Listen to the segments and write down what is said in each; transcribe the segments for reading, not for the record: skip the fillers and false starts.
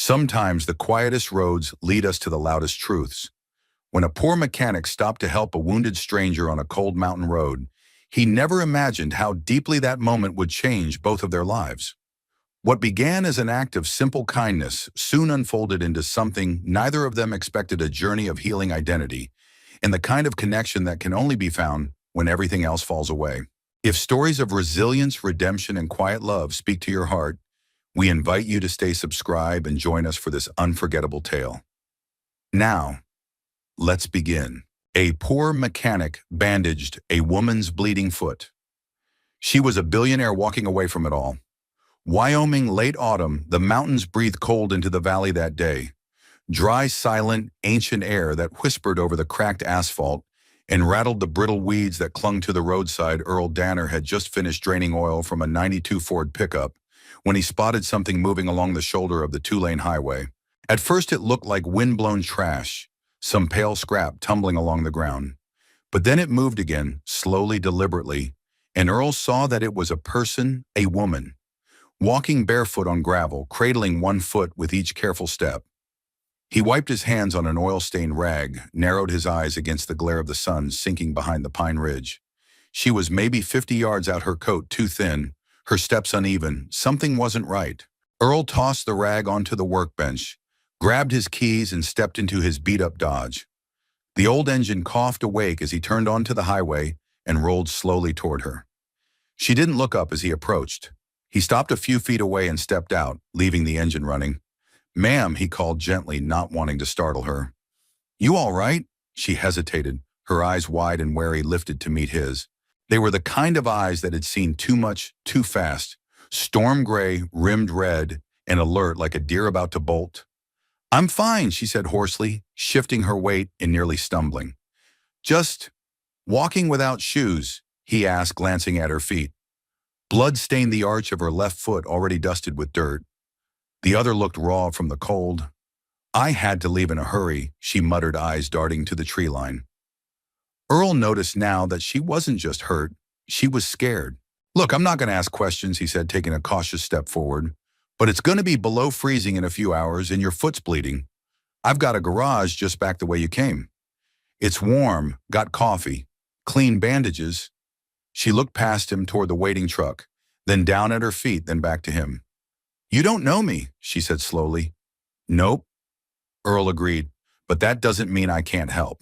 Sometimes the quietest roads lead us to the loudest truths. When a poor mechanic stopped to help a wounded stranger on a cold mountain road, he never imagined how deeply that moment would change both of their lives. What began as an act of simple kindness soon unfolded into something neither of them expected: a journey of healing identity, and the kind of connection that can only be found when everything else falls away. If stories of resilience, redemption, and quiet love speak to your heart, we invite you to stay subscribed and join us for this unforgettable tale. Now, let's begin. A poor mechanic bandaged a woman's bleeding foot. She was a billionaire walking away from it all. Wyoming, late autumn, the mountains breathed cold into the valley that day. Dry, silent, ancient air that whispered over the cracked asphalt and rattled the brittle weeds that clung to the roadside. Earl Danner had just finished draining oil from a '92 Ford pickup when he spotted something moving along the shoulder of the two-lane highway. At first it looked like wind-blown trash, some pale scrap tumbling along the ground. But then it moved again, slowly, deliberately, and Earl saw that it was a person, a woman, walking barefoot on gravel, cradling one foot with each careful step. He wiped his hands on an oil-stained rag, narrowed his eyes against the glare of the sun sinking behind the pine ridge. She was maybe 50 yards out, her coat too thin, her steps uneven. Something wasn't right. Earl tossed the rag onto the workbench, grabbed his keys, and stepped into his beat-up Dodge. The old engine coughed awake as he turned onto the highway and rolled slowly toward her. She didn't look up as he approached. He stopped a few feet away and stepped out, leaving the engine running. "Ma'am," he called gently, not wanting to startle her. "You all right?" She hesitated, her eyes wide and wary lifted to meet his. They were the kind of eyes that had seen too much, too fast, storm gray, rimmed red, and alert like a deer about to bolt. "I'm fine," she said hoarsely, shifting her weight and nearly stumbling. "Just walking without shoes?" he asked, glancing at her feet. Blood stained the arch of her left foot, already dusted with dirt. The other looked raw from the cold. "I had to leave in a hurry," she muttered, eyes darting to the tree line. Earl noticed now that she wasn't just hurt, she was scared. "Look, I'm not going to ask questions," he said, taking a cautious step forward. "But it's going to be below freezing in a few hours and your foot's bleeding. I've got a garage just back the way you came. It's warm, got coffee, clean bandages." She looked past him toward the waiting truck, then down at her feet, then back to him. "You don't know me," she said slowly. "Nope," Earl agreed, "but that doesn't mean I can't help."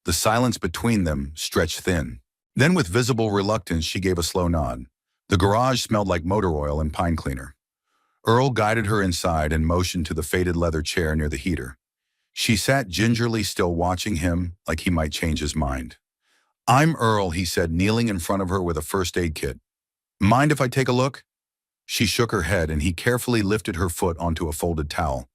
The silence between them stretched thin. Then with visible reluctance, she gave a slow nod. The garage smelled like motor oil and pine cleaner. Earl guided her inside and motioned to the faded leather chair near the heater. She sat gingerly, still watching him like he might change his mind. "I'm Earl," he said, kneeling in front of her with a first aid kit. "Mind if I take a look?" She shook her head and he carefully lifted her foot onto a folded towel.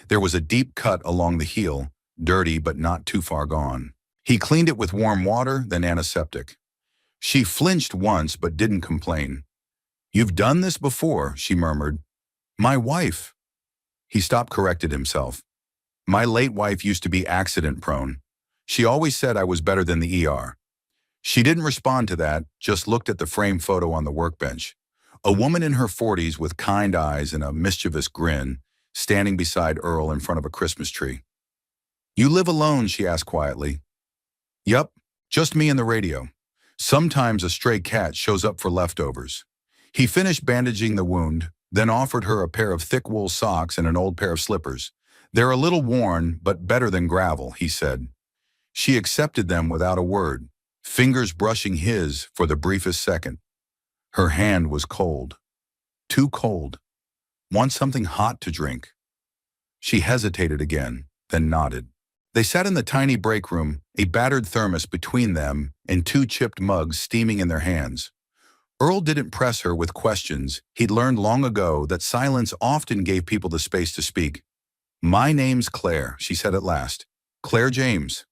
There was a deep cut along the heel, dirty but not too far gone. He cleaned it with warm water, then antiseptic. She flinched once but didn't complain. "You've done this before," she murmured. "My wife." He stopped, corrected himself. "My late wife used to be accident-prone. She always said I was better than the ER." She didn't respond to that, just looked at the framed photo on the workbench. A woman in her 40s with kind eyes and a mischievous grin, standing beside Earl in front of a Christmas tree. "You live alone?" she asked quietly. "Yup, just me and the radio. Sometimes a stray cat shows up for leftovers." He finished bandaging the wound, then offered her a pair of thick wool socks and an old pair of slippers. "They're a little worn, but better than gravel," he said. She accepted them without a word, fingers brushing his for the briefest second. Her hand was cold. Too cold. "Want something hot to drink?" She hesitated again, then nodded. They sat in the tiny break room, a battered thermos between them and two chipped mugs steaming in their hands. Earl didn't press her with questions. He'd learned long ago that silence often gave people the space to speak. "My name's Claire," she said at last. "Claire James."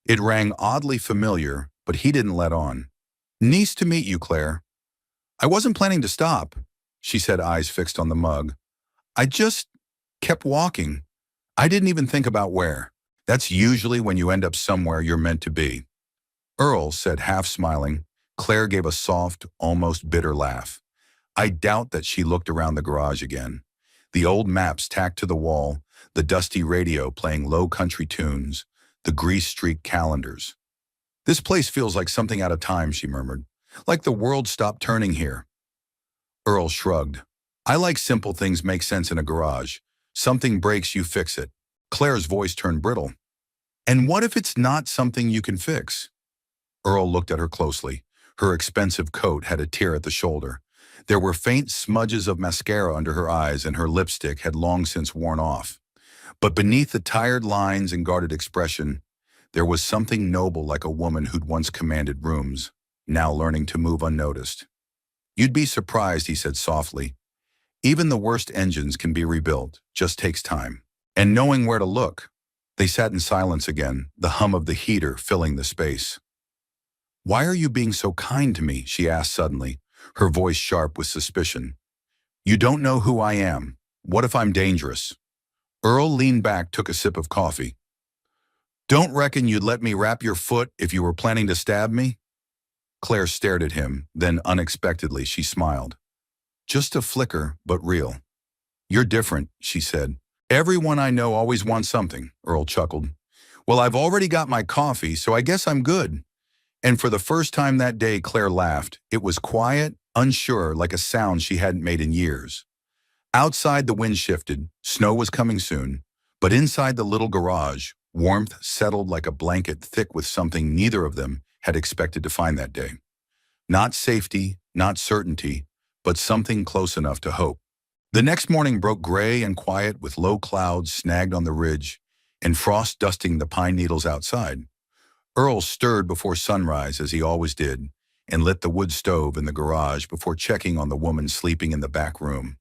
It rang oddly familiar, but he didn't let on. "Nice to meet you, Claire." "I wasn't planning to stop," she said, eyes fixed on the mug. "I just kept walking. I didn't even think about where. That's usually when you end up somewhere you're meant to be." Earl said, half smiling. Claire gave a soft, almost bitter laugh. I doubt that she looked around the garage again. The old maps tacked to the wall, the dusty radio playing low country tunes, the grease-streaked calendars. "This place feels like something out of time," she murmured. "Like the world stopped turning here." Earl shrugged. "I like simple things make sense in a garage. Something breaks, you fix it." Claire's voice turned brittle. "And what if it's not something you can fix?" Earl looked at her closely. Her expensive coat had a tear at the shoulder. There were faint smudges of mascara under her eyes, and her lipstick had long since worn off. But beneath the tired lines and guarded expression, there was something noble, like a woman who'd once commanded rooms, now learning to move unnoticed. "You'd be surprised," he said softly. "Even the worst engines can be rebuilt, just takes time. And knowing where to look." They sat in silence again, the hum of the heater filling the space. "Why are you being so kind to me?" she asked suddenly, her voice sharp with suspicion. "You don't know who I am. What if I'm dangerous?" Earl leaned back, took a sip of coffee. "Don't reckon you'd let me wrap your foot if you were planning to stab me?" Claire stared at him, then unexpectedly she smiled. Just a flicker, but real. "You're different," she said. "Everyone I know always wants something," Earl chuckled. "Well, I've already got my coffee, so I guess I'm good." And for the first time that day, Claire laughed. It was quiet, unsure, like a sound she hadn't made in years. Outside, the wind shifted. Snow was coming soon. But inside the little garage, warmth settled like a blanket, thick with something neither of them had expected to find that day. Not safety, not certainty, but something close enough to hope. The next morning broke gray and quiet, with low clouds snagged on the ridge and frost dusting the pine needles outside. Earl stirred before sunrise, as he always did, and lit the wood stove in the garage before checking on the woman sleeping in the back room.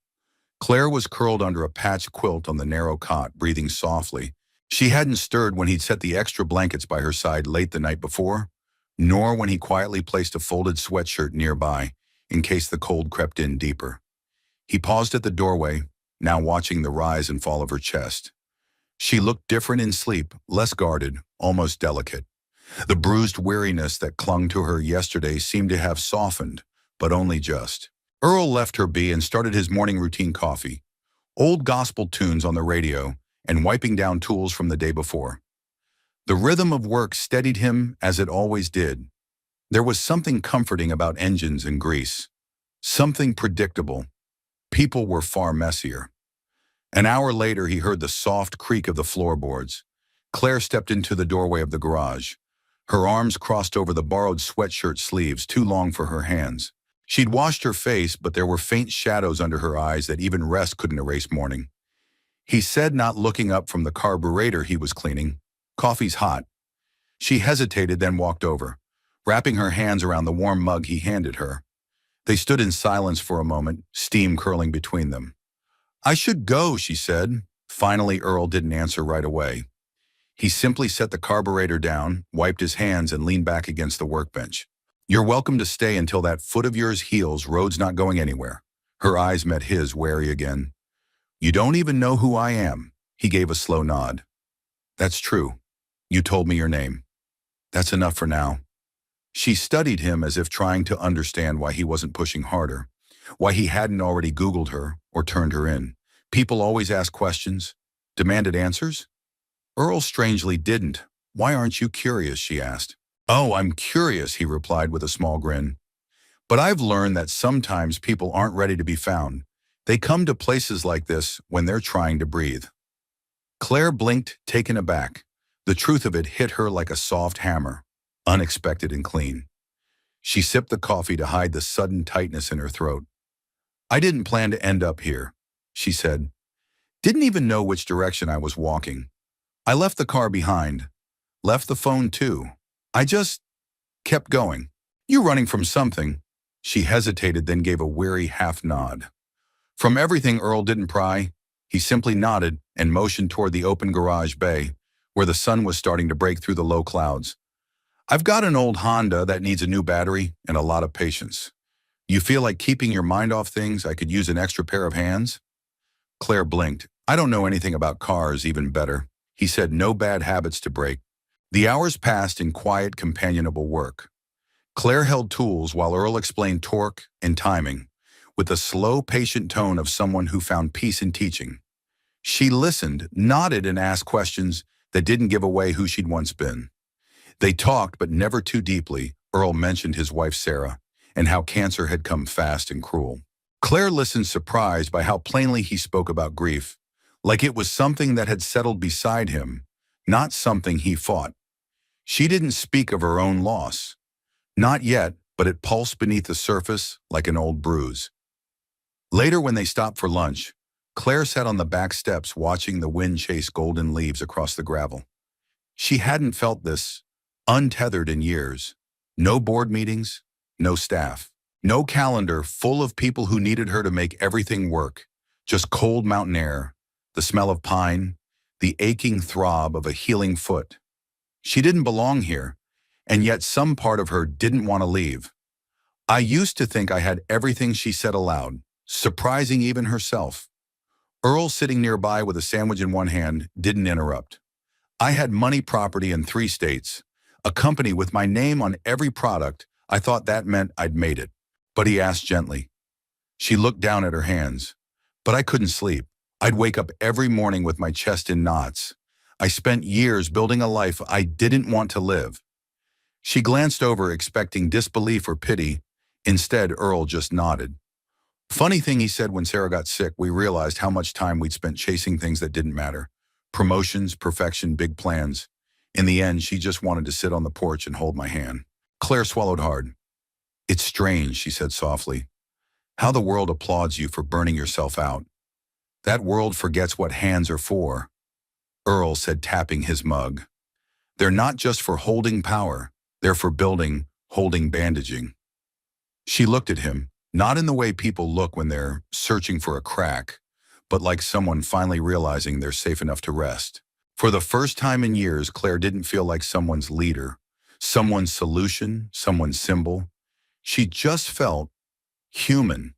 Claire was curled under a patched quilt on the narrow cot, breathing softly. She hadn't stirred when he'd set the extra blankets by her side late the night before, nor when he quietly placed a folded sweatshirt nearby in case the cold crept in deeper. He paused at the doorway, now watching the rise and fall of her chest. She looked different in sleep, less guarded, almost delicate. The bruised weariness that clung to her yesterday seemed to have softened, but only just. Earl left her be and started his morning routine: coffee, old gospel tunes on the radio, and wiping down tools from the day before. The rhythm of work steadied him, as it always did. There was something comforting about engines and grease. Something predictable. People were far messier. An hour later, he heard the soft creak of the floorboards. Claire stepped into the doorway of the garage. Her arms crossed over the borrowed sweatshirt sleeves, too long for her hands. She'd washed her face, but there were faint shadows under her eyes that even rest couldn't erase morning. He said, not looking up from the carburetor he was cleaning, "Coffee's hot." She hesitated, then walked over, wrapping her hands around the warm mug he handed her. They stood in silence for a moment, steam curling between them. "I should go," she said. Finally, Earl didn't answer right away. He simply set the carburetor down, wiped his hands, and leaned back against the workbench. "You're welcome to stay until that foot of yours heals. Road's not going anywhere." Her eyes met his, wary again. "You don't even know who I am." He gave a slow nod. "That's true. You told me your name. That's enough for now." She studied him, as if trying to understand why he wasn't pushing harder, why he hadn't already Googled her or turned her in. People always asked questions, demanded answers. Earl strangely didn't. "Why aren't you curious?" she asked. "Oh, I'm curious," he replied with a small grin. "But I've learned that sometimes people aren't ready to be found. They come to places like this when they're trying to breathe." Claire blinked, taken aback. The truth of it hit her like a soft hammer, unexpected and clean. She sipped the coffee to hide the sudden tightness in her throat. "I didn't plan to end up here," she said. "Didn't even know which direction I was walking. I left the car behind. Left the phone too. I just kept going." "You running from something?" She hesitated, then gave a weary half nod. From everything, Earl didn't pry. He simply nodded and motioned toward the open garage bay, where the sun was starting to break through the low clouds. "I've got an old Honda that needs a new battery and a lot of patience. You feel like keeping your mind off things? I could use an extra pair of hands." Claire blinked. "I don't know anything about cars." "Even better." He said, "No bad habits to break." The hours passed in quiet, companionable work. Claire held tools while Earl explained torque and timing. with the slow, patient tone of someone who found peace in teaching. She listened, nodded, and asked questions that didn't give away who she'd once been. They talked, but never too deeply. Earl mentioned his wife Sarah, and how cancer had come fast and cruel. Claire listened, surprised by how plainly he spoke about grief, like it was something that had settled beside him, not something he fought. She didn't speak of her own loss. Not yet, but it pulsed beneath the surface like an old bruise. Later, when they stopped for lunch, Claire sat on the back steps watching the wind chase golden leaves across the gravel. She hadn't felt this untethered in years. No board meetings, no staff, no calendar full of people who needed her to make everything work. Just cold mountain air, the smell of pine, the aching throb of a healing foot. She didn't belong here, and yet some part of her didn't want to leave. I used to think I had everything, she said aloud, surprising even herself. Earl, sitting nearby with a sandwich in one hand, didn't interrupt. I had money, property in 3 states, a company with my name on every product. I thought that meant I'd made it. But he asked gently. She looked down at her hands. But I couldn't sleep. I'd wake up every morning with my chest in knots. I spent years building a life I didn't want to live. She glanced over, expecting disbelief or pity. Instead, Earl just nodded. Funny thing, he said, when Sarah got sick, we realized how much time we'd spent chasing things that didn't matter. Promotions, perfection, big plans. In the end, she just wanted to sit on the porch and hold my hand. Claire swallowed hard. It's strange, she said softly, how the world applauds you for burning yourself out. That world forgets what hands are for. Earl said, tapping his mug. They're not just for holding power. They're for building, holding, bandaging. She looked at him, not in the way people look when they're searching for a crack, but like someone finally realizing they're safe enough to rest. For the first time in years, Claire didn't feel like someone's leader, someone's solution, someone's symbol. She just felt human.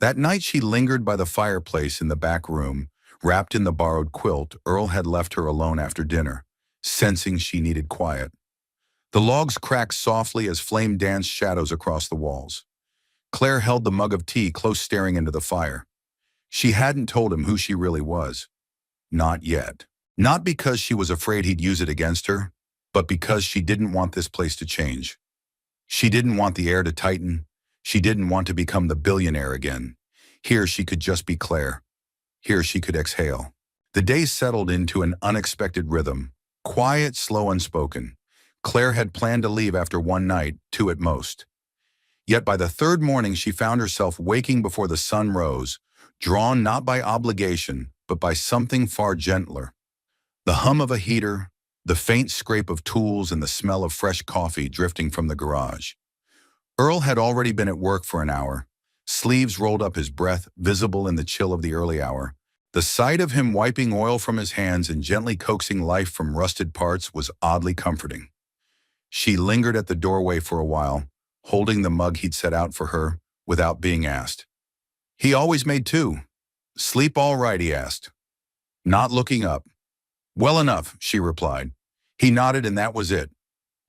That night she lingered by the fireplace in the back room, wrapped in the borrowed quilt. Earl had left her alone after dinner, sensing she needed quiet. The logs cracked softly as flame danced shadows across the walls. Claire held the mug of tea close, staring into the fire. She hadn't told him who she really was. Not yet. Not because she was afraid he'd use it against her, but because she didn't want this place to change. She didn't want the air to tighten. She didn't want to become the billionaire again. Here she could just be Claire. Here she could exhale. The days settled into an unexpected rhythm. Quiet, slow, unspoken. Claire had planned to leave after one night, 2 at most. Yet by the 3rd morning she found herself waking before the sun rose, drawn not by obligation, but by something far gentler. The hum of a heater, the faint scrape of tools, and the smell of fresh coffee drifting from the garage. Earl had already been at work for an hour, sleeves rolled up, his breath visible in the chill of the early hour. The sight of him wiping oil from his hands and gently coaxing life from rusted parts was oddly comforting. She lingered at the doorway for a while, holding the mug he'd set out for her, without being asked. He always made 2. Sleep all right, he asked, not looking up. Well enough, she replied. He nodded, and that was it.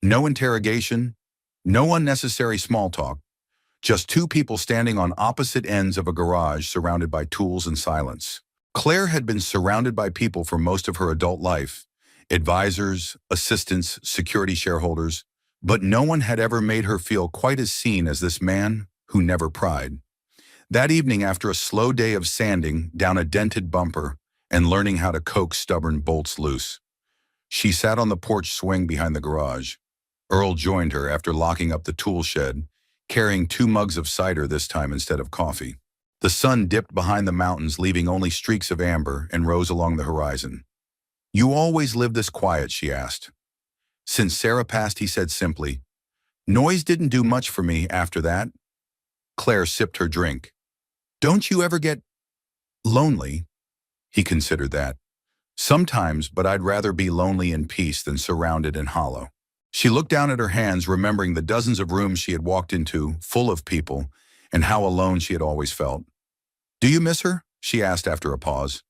No interrogation, no unnecessary small talk. Just 2 people standing on opposite ends of a garage surrounded by tools and silence. Claire had been surrounded by people for most of her adult life. Advisors, assistants, security shareholders. But no one had ever made her feel quite as seen as this man who never pried. That evening, after a slow day of sanding down a dented bumper and learning how to coax stubborn bolts loose, she sat on the porch swing behind the garage. Earl joined her after locking up the tool shed, carrying 2 mugs of cider this time instead of coffee. The sun dipped behind the mountains, leaving only streaks of amber, and rose along the horizon. You always live this quiet, she asked. Since Sarah passed, he said simply. Noise didn't do much for me after that. Claire sipped her drink. Don't you ever get lonely? He considered that. Sometimes, but I'd rather be lonely in peace than surrounded and hollow. She looked down at her hands, remembering the dozens of rooms she had walked into, full of people, and how alone she had always felt. Do you miss her? She asked after a pause.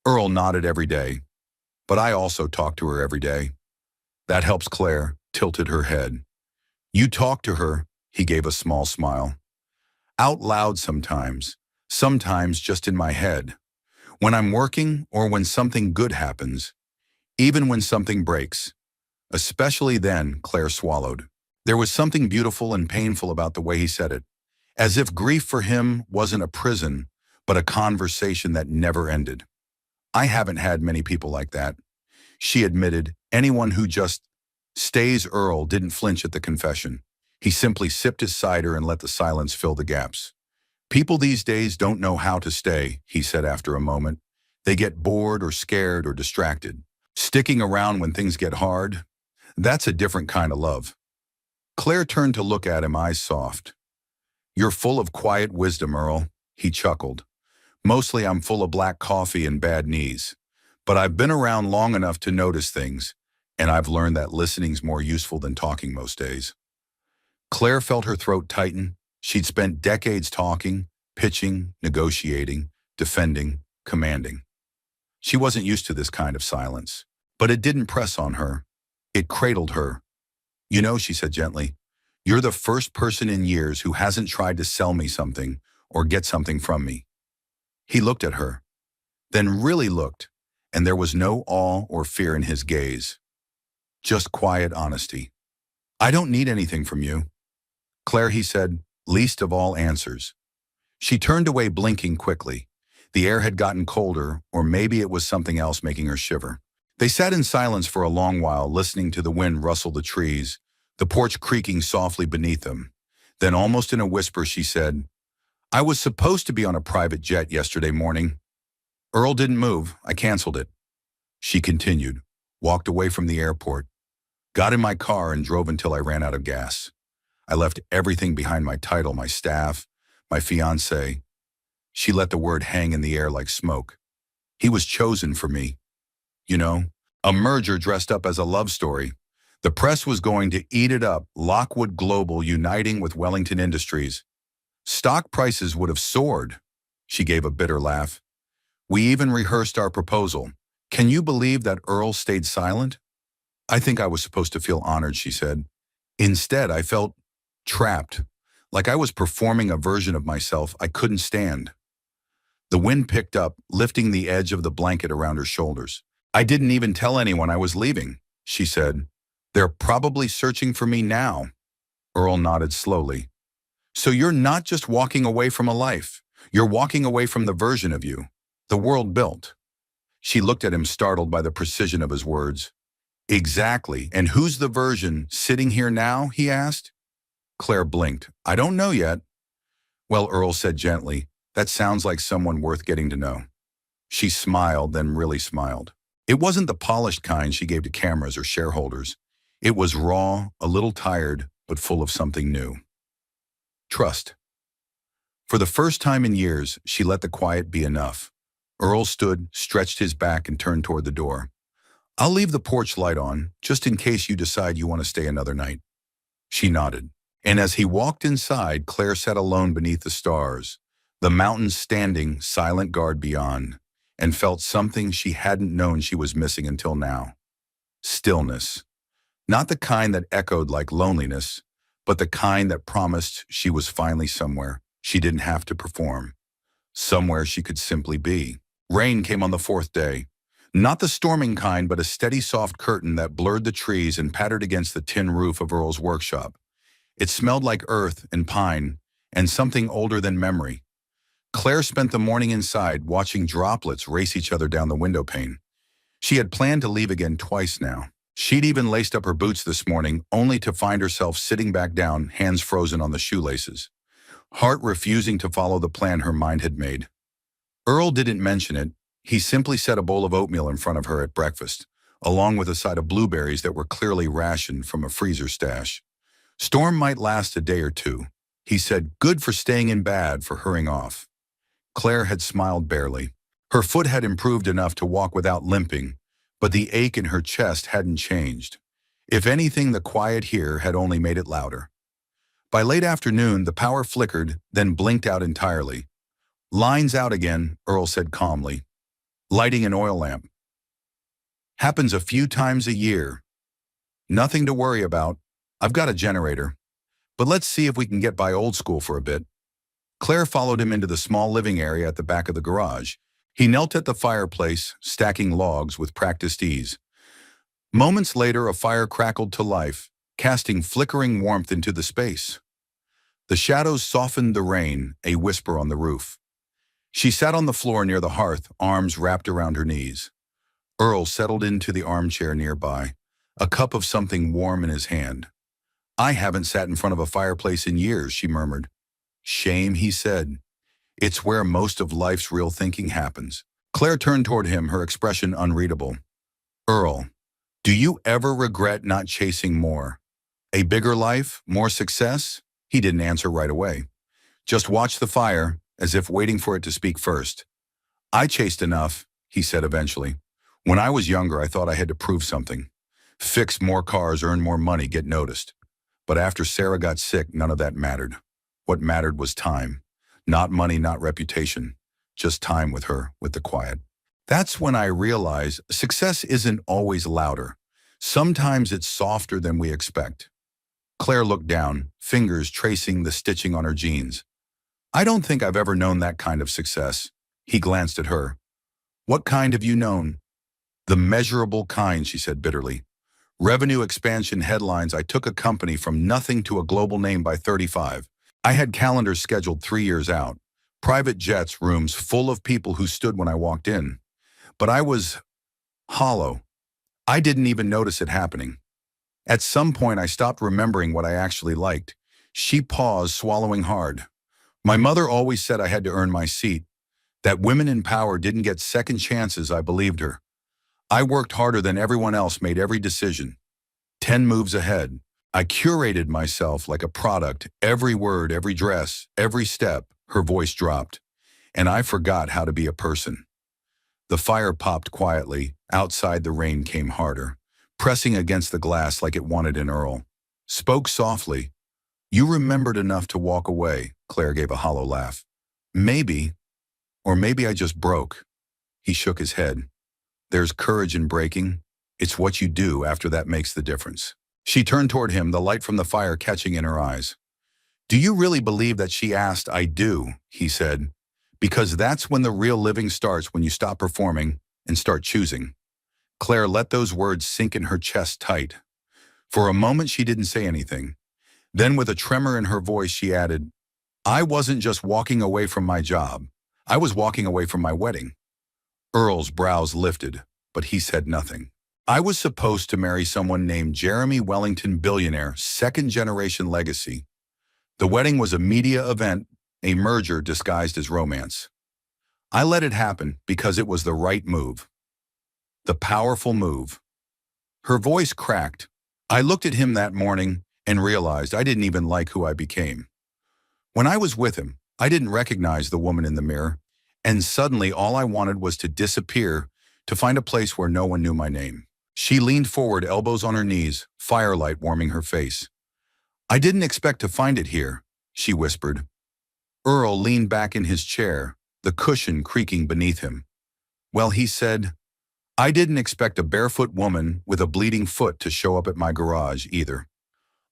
Earl nodded. Every day. But I also talk to her every day. That helps. Claire tilted her head. You talk to her, he gave a small smile. Out loud sometimes just in my head. When I'm working or when something good happens, even when something breaks. Especially then, Claire swallowed. There was something beautiful and painful about the way he said it, as if grief for him wasn't a prison, but a conversation that never ended. I haven't had many people like that, she admitted. Anyone who just stays. Earl didn't flinch at the confession. He simply sipped his cider and let the silence fill the gaps. People these days don't know how to stay, he said after a moment. They get bored or scared or distracted. Sticking around when things get hard, that's a different kind of love. Claire turned to look at him, eyes soft. You're full of quiet wisdom, Earl, he chuckled. Mostly I'm full of black coffee and bad knees. But I've been around long enough to notice things, and I've learned that listening's more useful than talking most days. Claire felt her throat tighten. She'd spent decades talking, pitching, negotiating, defending, commanding. She wasn't used to this kind of silence, but it didn't press on her. It cradled her. You know, she said gently, you're the first person in years who hasn't tried to sell me something or get something from me. He looked at her, then really looked, and there was no awe or fear in his gaze. Just quiet honesty. I don't need anything from you, Claire, he said, least of all answers. She turned away, blinking quickly. The air had gotten colder, or maybe it was something else making her shiver. They sat in silence for a long while, listening to the wind rustle the trees, the porch creaking softly beneath them. Then, almost in a whisper, she said, I was supposed to be on a private jet yesterday morning. Earl didn't move. I canceled it. She continued, walked away from the airport, got in my car and drove until I ran out of gas. I left everything behind: my title, my staff, my fiancé. She let the word hang in the air like smoke. He was chosen for me. You know, a merger dressed up as a love story. The press was going to eat it up, Lockwood Global uniting with Wellington Industries. Stock prices would have soared. She gave a bitter laugh. We even rehearsed our proposal. Can you believe that Earl stayed silent? I think I was supposed to feel honored, she said. Instead, I felt trapped, like I was performing a version of myself I couldn't stand. The wind picked up, lifting the edge of the blanket around her shoulders. I didn't even tell anyone I was leaving, she said. They're probably searching for me now. Earl nodded slowly. So you're not just walking away from a life. You're walking away from the version of you the world built. She looked at him, startled by the precision of his words. Exactly. And who's the version sitting here now, he asked. Claire blinked. I don't know yet. Well, Earl said gently, that sounds like someone worth getting to know. She smiled, then really smiled. It wasn't the polished kind she gave to cameras or shareholders. It was raw, a little tired, but full of something new. Trust. For the first time in years, she let the quiet be enough. Earl stood, stretched his back, and turned toward the door. I'll leave the porch light on, just in case you decide you want to stay another night. She nodded. And as he walked inside, Claire sat alone beneath the stars, the mountains standing silent guard beyond, and felt something she hadn't known she was missing until now. Stillness. Not the kind that echoed like loneliness, but the kind that promised she was finally somewhere she didn't have to perform. Somewhere she could simply be. Rain came on the fourth day. Not the storming kind, but a steady soft curtain that blurred the trees and pattered against the tin roof of Earl's workshop. It smelled like earth and pine and something older than memory. Claire spent the morning inside, watching droplets race each other down the window pane. She had planned to leave again twice now. She'd even laced up her boots this morning, only to find herself sitting back down, hands frozen on the shoelaces, heart refusing to follow the plan her mind had made. Earl didn't mention it. He simply set a bowl of oatmeal in front of her at breakfast, along with a side of blueberries that were clearly rationed from a freezer stash. Storm might last a day or two, he said, good for staying in, bad for hurrying off. Claire had smiled barely. Her foot had improved enough to walk without limping, but the ache in her chest hadn't changed. If anything, the quiet here had only made it louder. By late afternoon, the power flickered, then blinked out entirely. Lines out again, Earl said calmly. Lighting an oil lamp. Happens a few times a year. Nothing to worry about. I've got a generator. But let's see if we can get by old school for a bit. Claire followed him into the small living area at the back of the garage. He knelt at the fireplace, stacking logs with practiced ease. Moments later, a fire crackled to life, casting flickering warmth into the space. The shadows softened the rain, a whisper on the roof. She sat on the floor near the hearth, arms wrapped around her knees. Earl settled into the armchair nearby, a cup of something warm in his hand. "I haven't sat in front of a fireplace in years," she murmured. "Shame," he said. "It's where most of life's real thinking happens." Claire turned toward him, her expression unreadable. "Earl, do you ever regret not chasing more? A bigger life? More success?" He didn't answer right away. Just watched the fire, as if waiting for it to speak first. "I chased enough," he said eventually. "When I was younger, I thought I had to prove something. Fix more cars, earn more money, get noticed. But after Sarah got sick, none of that mattered. What mattered was time. Not money, not reputation. Just time with her, with the quiet. That's when I realized success isn't always louder. Sometimes it's softer than we expect." Claire looked down, fingers tracing the stitching on her jeans. "I don't think I've ever known that kind of success." He glanced at her. "What kind have you known?" "The measurable kind," she said bitterly. "Revenue expansion headlines. I took a company from nothing to a global name by 35. I had calendars scheduled 3 years out. Private jets, rooms full of people who stood when I walked in. But I was hollow. I didn't even notice it happening. At some point, I stopped remembering what I actually liked." She paused, swallowing hard. "My mother always said I had to earn my seat. That women in power didn't get second chances. I believed her. I worked harder than everyone else, made every decision. 10 moves ahead. I curated myself like a product, every word, every dress, every step." Her voice dropped. "And I forgot how to be a person." The fire popped quietly. Outside, the rain came harder, pressing against the glass like it wanted in Earl. Spoke softly. "You remembered enough to walk away." Claire gave a hollow laugh. "Maybe, or maybe I just broke." He shook his head. "There's courage in breaking. It's what you do after that makes the difference." She turned toward him, the light from the fire catching in her eyes. "Do you really believe that?" she asked. "I do," he said. "Because that's when the real living starts, when you stop performing and start choosing." Claire let those words sink in her chest tight. For a moment, she didn't say anything. Then, with a tremor in her voice, she added, "I wasn't just walking away from my job. I was walking away from my wedding." Earl's brows lifted, but he said nothing. "I was supposed to marry someone named Jeremy Wellington, billionaire, second-generation legacy. The wedding was a media event, a merger disguised as romance. I let it happen because it was the right move. The powerful move." Her voice cracked. "I looked at him that morning and realized I didn't even like who I became. When I was with him, I didn't recognize the woman in the mirror, and suddenly all I wanted was to disappear, to find a place where no one knew my name." She leaned forward, elbows on her knees, firelight warming her face. "I didn't expect to find it here," she whispered. Earl leaned back in his chair, the cushion creaking beneath him. "Well," he said, "I didn't expect a barefoot woman with a bleeding foot to show up at my garage either.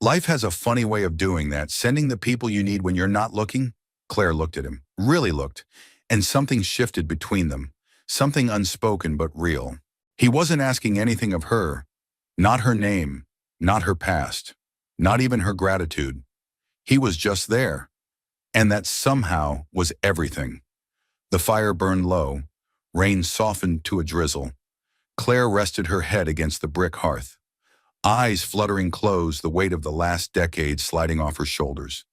Life has a funny way of doing that, sending the people you need when you're not looking." Claire looked at him, really looked, and something shifted between them, something unspoken but real. He wasn't asking anything of her, not her name, not her past, not even her gratitude. He was just there, and that somehow was everything. The fire burned low, rain softened to a drizzle. Claire rested her head against the brick hearth, eyes fluttering closed, the weight of the last decade sliding off her shoulders.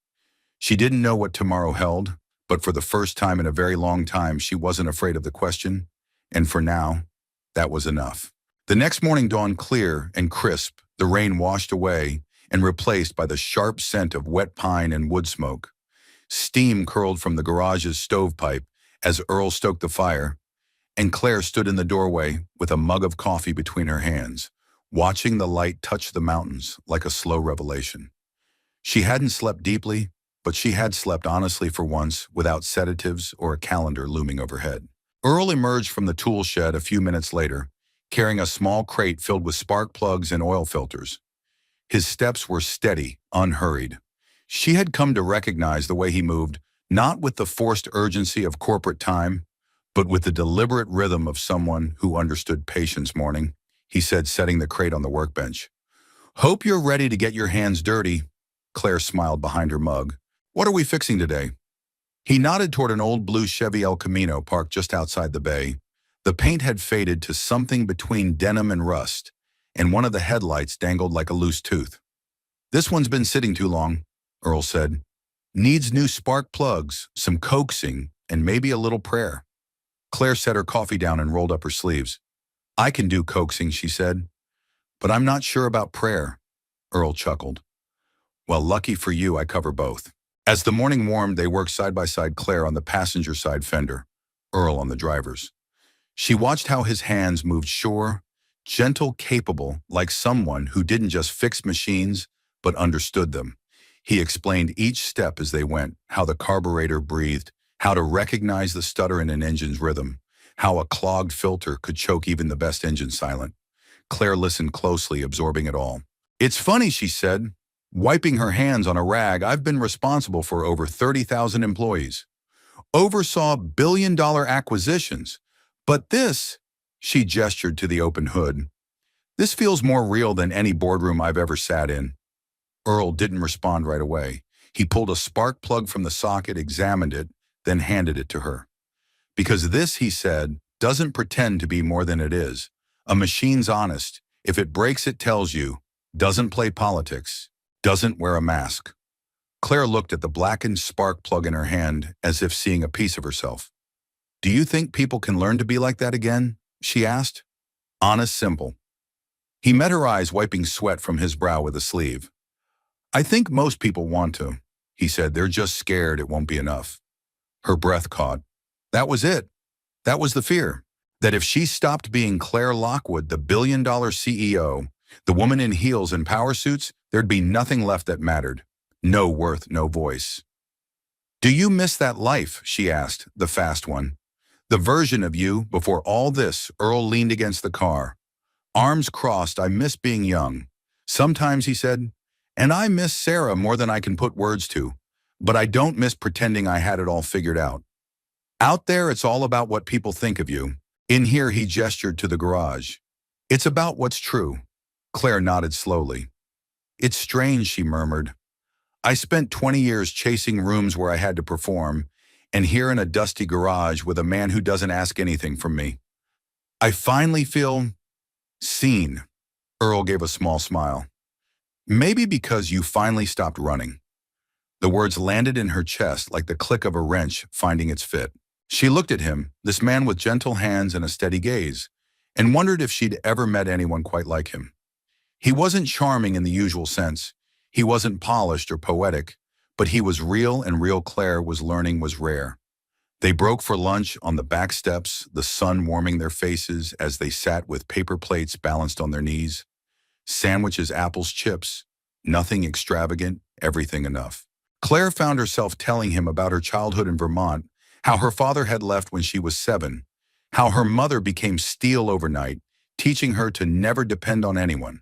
She didn't know what tomorrow held, but for the first time in a very long time, she wasn't afraid of the question, and for now, that was enough. The next morning dawned clear and crisp, the rain washed away and replaced by the sharp scent of wet pine and wood smoke. Steam curled from the garage's stovepipe as Earl stoked the fire, and Claire stood in the doorway with a mug of coffee between her hands, watching the light touch the mountains like a slow revelation. She hadn't slept deeply, but she had slept honestly for once, without sedatives or a calendar looming overhead. Earl emerged from the tool shed a few minutes later, carrying a small crate filled with spark plugs and oil filters. His steps were steady, unhurried. She had come to recognize the way he moved, Not with the forced urgency of corporate time, but with the deliberate rhythm of someone who understood patience. Morning, he said, setting the crate on the workbench. Hope you're ready to get your hands dirty. Claire smiled behind her mug. What are we fixing today? He nodded toward an old blue Chevy El Camino parked just outside the bay. The paint had faded to something between denim and rust, and one of the headlights dangled like a loose tooth. This one's been sitting too long, Earl said. Needs new spark plugs, some coaxing, and maybe a little prayer. Claire set her coffee down and rolled up her sleeves. I can do coaxing, she said, but I'm not sure about prayer. Earl chuckled. Well, lucky for you, I cover both. As the morning warmed, they worked side by side, Claire on the passenger side fender, Earl on the driver's. She watched how his hands moved sure, gentle, capable, like someone who didn't just fix machines, but understood them. He explained each step as they went, how the carburetor breathed, how to recognize the stutter in an engine's rhythm, how a clogged filter could choke even the best engine silent. Claire listened closely, absorbing it all. It's funny, she said, wiping her hands on a rag. I've been responsible for over 30,000 employees. Oversaw billion-dollar acquisitions. But this, she gestured to the open hood, this feels more real than any boardroom I've ever sat in. Earl didn't respond right away. He pulled a spark plug from the socket, examined it, then handed it to her. Because this, he said, doesn't pretend to be more than it is. A machine's honest. If it breaks, it tells you. Doesn't play politics. Doesn't wear a mask. Claire looked at the blackened spark plug in her hand as if seeing a piece of herself. Do you think people can learn to be like that again? She asked. Honest, simple. He met her eyes, wiping sweat from his brow with a sleeve. I think most people want to, he said. They're just scared it won't be enough. Her breath caught. That was it. That was the fear. That if she stopped being Claire Lockwood, the billion-dollar CEO, the woman in heels and power suits, there'd be nothing left that mattered. No worth, no voice. Do you miss that life? She asked, the fast one. The version of you before all this. Earl leaned against the car. Arms crossed. I miss being young. Sometimes, he said, and I miss Sarah more than I can put words to. But I don't miss pretending I had it all figured out. Out there, it's all about what people think of you. In here, he gestured to the garage. It's about what's true. Claire nodded slowly. It's strange, she murmured. I spent 20 years chasing rooms where I had to perform, and here in a dusty garage with a man who doesn't ask anything from me. I finally feel seen. Earl gave a small smile. Maybe because you finally stopped running. The words landed in her chest like the click of a wrench finding its fit. She looked at him, this man with gentle hands and a steady gaze, and wondered if she'd ever met anyone quite like him. He wasn't charming in the usual sense. He wasn't polished or poetic, but he was real, and real Claire was learning was rare. They broke for lunch on the back steps, the sun warming their faces as they sat with paper plates balanced on their knees. Sandwiches, apples, chips, nothing extravagant, everything enough. Claire found herself telling him about her childhood in Vermont, how her father had left when she was 7, how her mother became steel overnight, teaching her to never depend on anyone.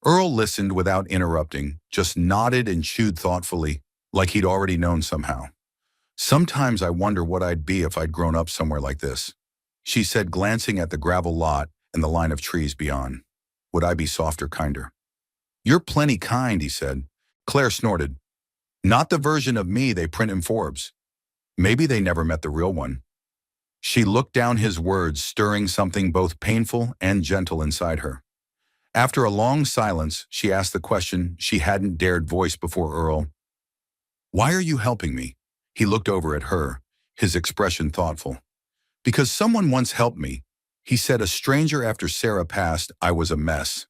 Earl listened without interrupting, just nodded and chewed thoughtfully, like he'd already known somehow. Sometimes I wonder what I'd be if I'd grown up somewhere like this, she said, glancing at the gravel lot and the line of trees beyond. Would I be softer, kinder? You're plenty kind, he said. Claire snorted. Not the version of me they print in Forbes. Maybe they never met the real one. She looked down his words, stirring something both painful and gentle inside her. After a long silence, she asked the question she hadn't dared voice before Earl. Why are you helping me? He looked over at her, his expression thoughtful. Because someone once helped me. He said, a stranger after Sarah passed, I was a mess.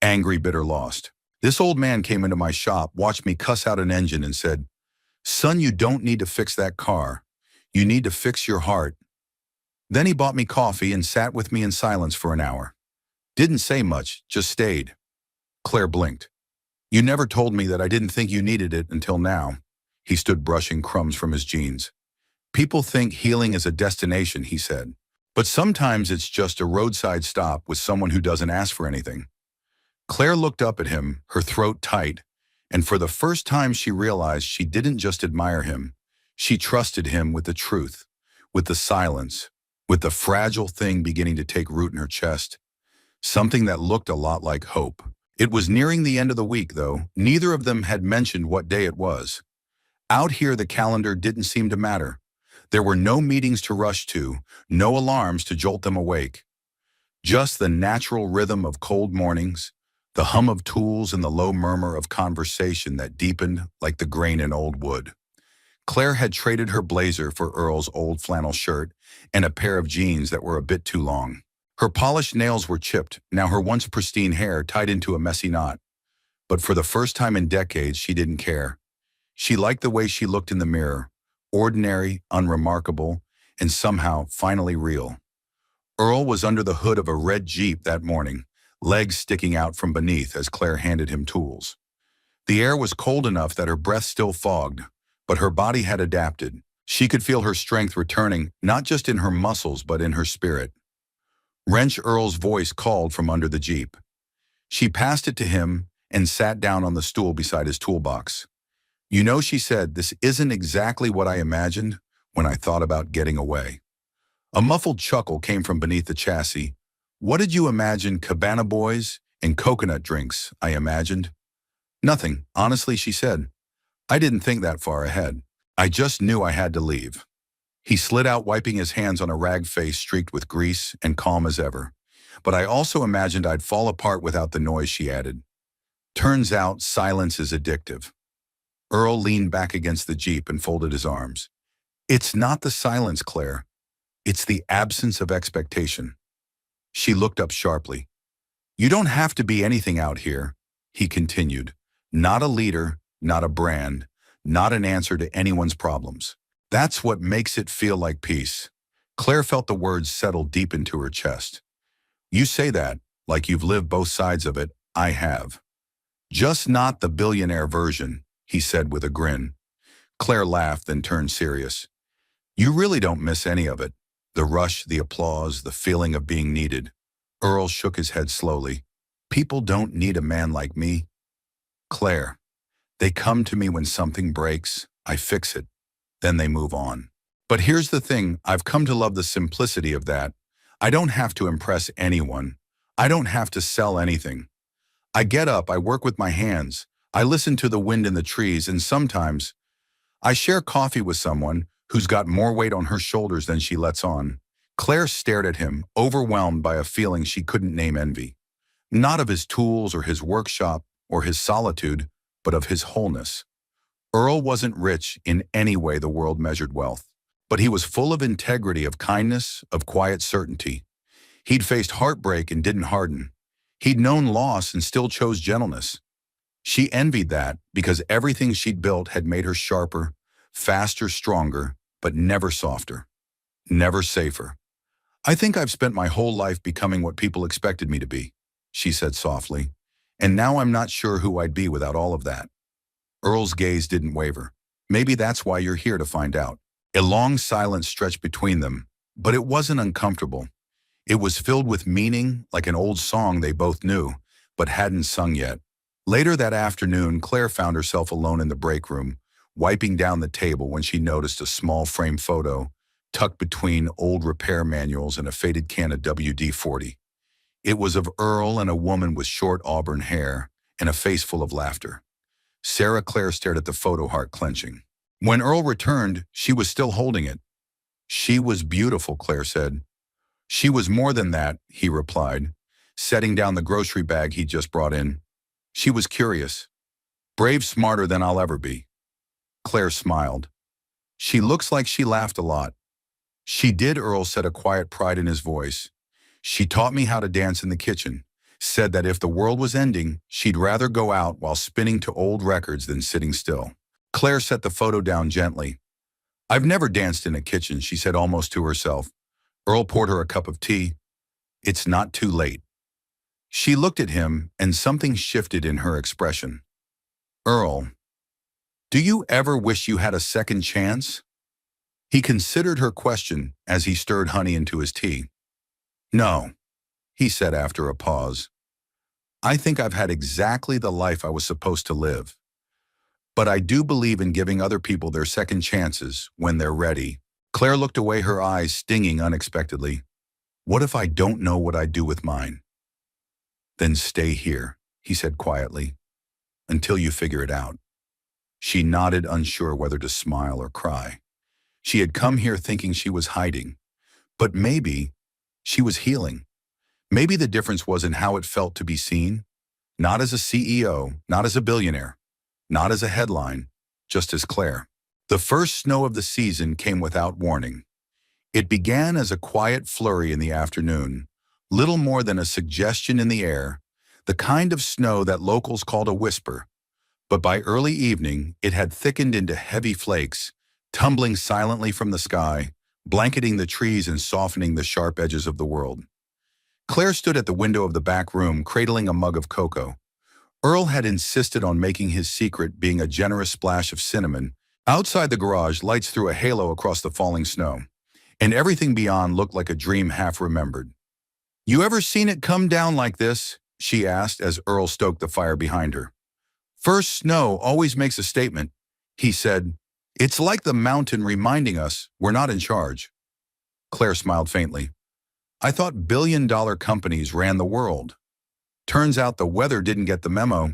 Angry, bitter, lost. This old man came into my shop, watched me cuss out an engine and said, son, you don't need to fix that car. You need to fix your heart. Then he bought me coffee and sat with me in silence for an hour. Didn't say much, just stayed. Claire blinked. You never told me that. I didn't think you needed it until now. He stood brushing crumbs from his jeans. People think healing is a destination, he said. But sometimes it's just a roadside stop with someone who doesn't ask for anything. Claire looked up at him, her throat tight, and for the first time she realized she didn't just admire him. She trusted him with the truth, with the silence, with the fragile thing beginning to take root in her chest, something that looked a lot like hope. It was nearing the end of the week, though. Neither of them had mentioned what day it was. Out here, the calendar didn't seem to matter. There were no meetings to rush to, no alarms to jolt them awake. Just the natural rhythm of cold mornings, the hum of tools and the low murmur of conversation that deepened like the grain in old wood. Claire had traded her blazer for Earl's old flannel shirt and a pair of jeans that were a bit too long. Her polished nails were chipped, now her once pristine hair tied into a messy knot. But for the first time in decades, she didn't care. She liked the way she looked in the mirror, ordinary, unremarkable, and somehow finally real. Earl was under the hood of a red Jeep that morning, legs sticking out from beneath as Claire handed him tools. The air was cold enough that her breath still fogged, but her body had adapted. She could feel her strength returning, not just in her muscles but in her spirit. Wrench Earl's voice called from under the Jeep. She passed it to him and sat down on the stool beside his toolbox. "You know," she said, "this isn't exactly what I imagined when I thought about getting away." A muffled chuckle came from beneath the chassis. "What did you imagine? Cabana boys and coconut drinks, I imagined." "Nothing, honestly," she said. "I didn't think that far ahead. I just knew I had to leave." He slid out, wiping his hands on a rag face streaked with grease and calm as ever. "But I also imagined I'd fall apart without the noise," she added. "Turns out silence is addictive." Earl leaned back against the Jeep and folded his arms. "It's not the silence, Claire. It's the absence of expectation." She looked up sharply. "You don't have to be anything out here," he continued. "Not a leader, not a brand, not an answer to anyone's problems. That's what makes it feel like peace." Claire felt the words settle deep into her chest. "You say that, like you've lived both sides of it. I have." "Just not the billionaire version," he said with a grin. Claire laughed, then turned serious. "You really don't miss any of it. The rush, the applause, the feeling of being needed." Earl shook his head slowly. "People don't need a man like me, Claire. They come to me when something breaks, I fix it, then they move on. But here's the thing, I've come to love the simplicity of that. I don't have to impress anyone. I don't have to sell anything. I get up, I work with my hands, I listen to the wind in the trees, and sometimes I share coffee with someone who's got more weight on her shoulders than she lets on." Claire stared at him, overwhelmed by a feeling she couldn't name envy. Not of his tools or his workshop or his solitude, but of his wholeness. Earl wasn't rich in any way the world measured wealth, but he was full of integrity, of kindness, of quiet certainty. He'd faced heartbreak and didn't harden. He'd known loss and still chose gentleness. She envied that because everything she'd built had made her sharper, faster, stronger, but never softer, never safer. "I think I've spent my whole life becoming what people expected me to be," she said softly, "and now I'm not sure who I'd be without all of that." Earl's gaze didn't waver. "Maybe that's why you're here to find out." A long silence stretched between them, but it wasn't uncomfortable. It was filled with meaning, like an old song they both knew, but hadn't sung yet. Later that afternoon, Claire found herself alone in the break room, wiping down the table when she noticed a small frame photo tucked between old repair manuals and a faded can of WD-40. It was of Earl and a woman with short auburn hair and a face full of laughter. Sarah Claire stared at the photo, heart clenching. When Earl returned, she was still holding it. "She was beautiful," Claire said. "She was more than that," he replied, setting down the grocery bag he'd just brought in. "She was curious. Brave, smarter than I'll ever be." Claire smiled. "She looks like she laughed a lot." "She did," Earl said, a quiet pride in his voice. "She taught me how to dance in the kitchen, said that if the world was ending, she'd rather go out while spinning to old records than sitting still." Claire set the photo down gently. "I've never danced in a kitchen," she said almost to herself. Earl poured her a cup of tea. "It's not too late." She looked at him, and something shifted in her expression. "Earl, do you ever wish you had a second chance?" He considered her question as he stirred honey into his tea. "No," he said after a pause. "I think I've had exactly the life I was supposed to live." But I do believe in giving other people their second chances when they're ready. Claire looked away, her eyes stinging unexpectedly. What if I don't know what I do with mine? Then stay here, he said quietly, until you figure it out. She nodded, unsure whether to smile or cry. She had come here thinking she was hiding, but maybe she was healing. Maybe the difference was in how it felt to be seen, not as a CEO, not as a billionaire, not as a headline, just as Claire. The first snow of the season came without warning. It began as a quiet flurry in the afternoon, little more than a suggestion in the air, the kind of snow that locals called a whisper. But by early evening, it had thickened into heavy flakes, tumbling silently from the sky, blanketing the trees and softening the sharp edges of the world. Claire stood at the window of the back room, cradling a mug of cocoa. Earl had insisted on making his secret being a generous splash of cinnamon. Outside the garage, lights threw a halo across the falling snow, and everything beyond looked like a dream half remembered. "You ever seen it come down like this?" she asked as Earl stoked the fire behind her. "First snow always makes a statement," he said. "It's like the mountain reminding us we're not in charge." Claire smiled faintly. "I thought billion-dollar companies ran the world. Turns out the weather didn't get the memo."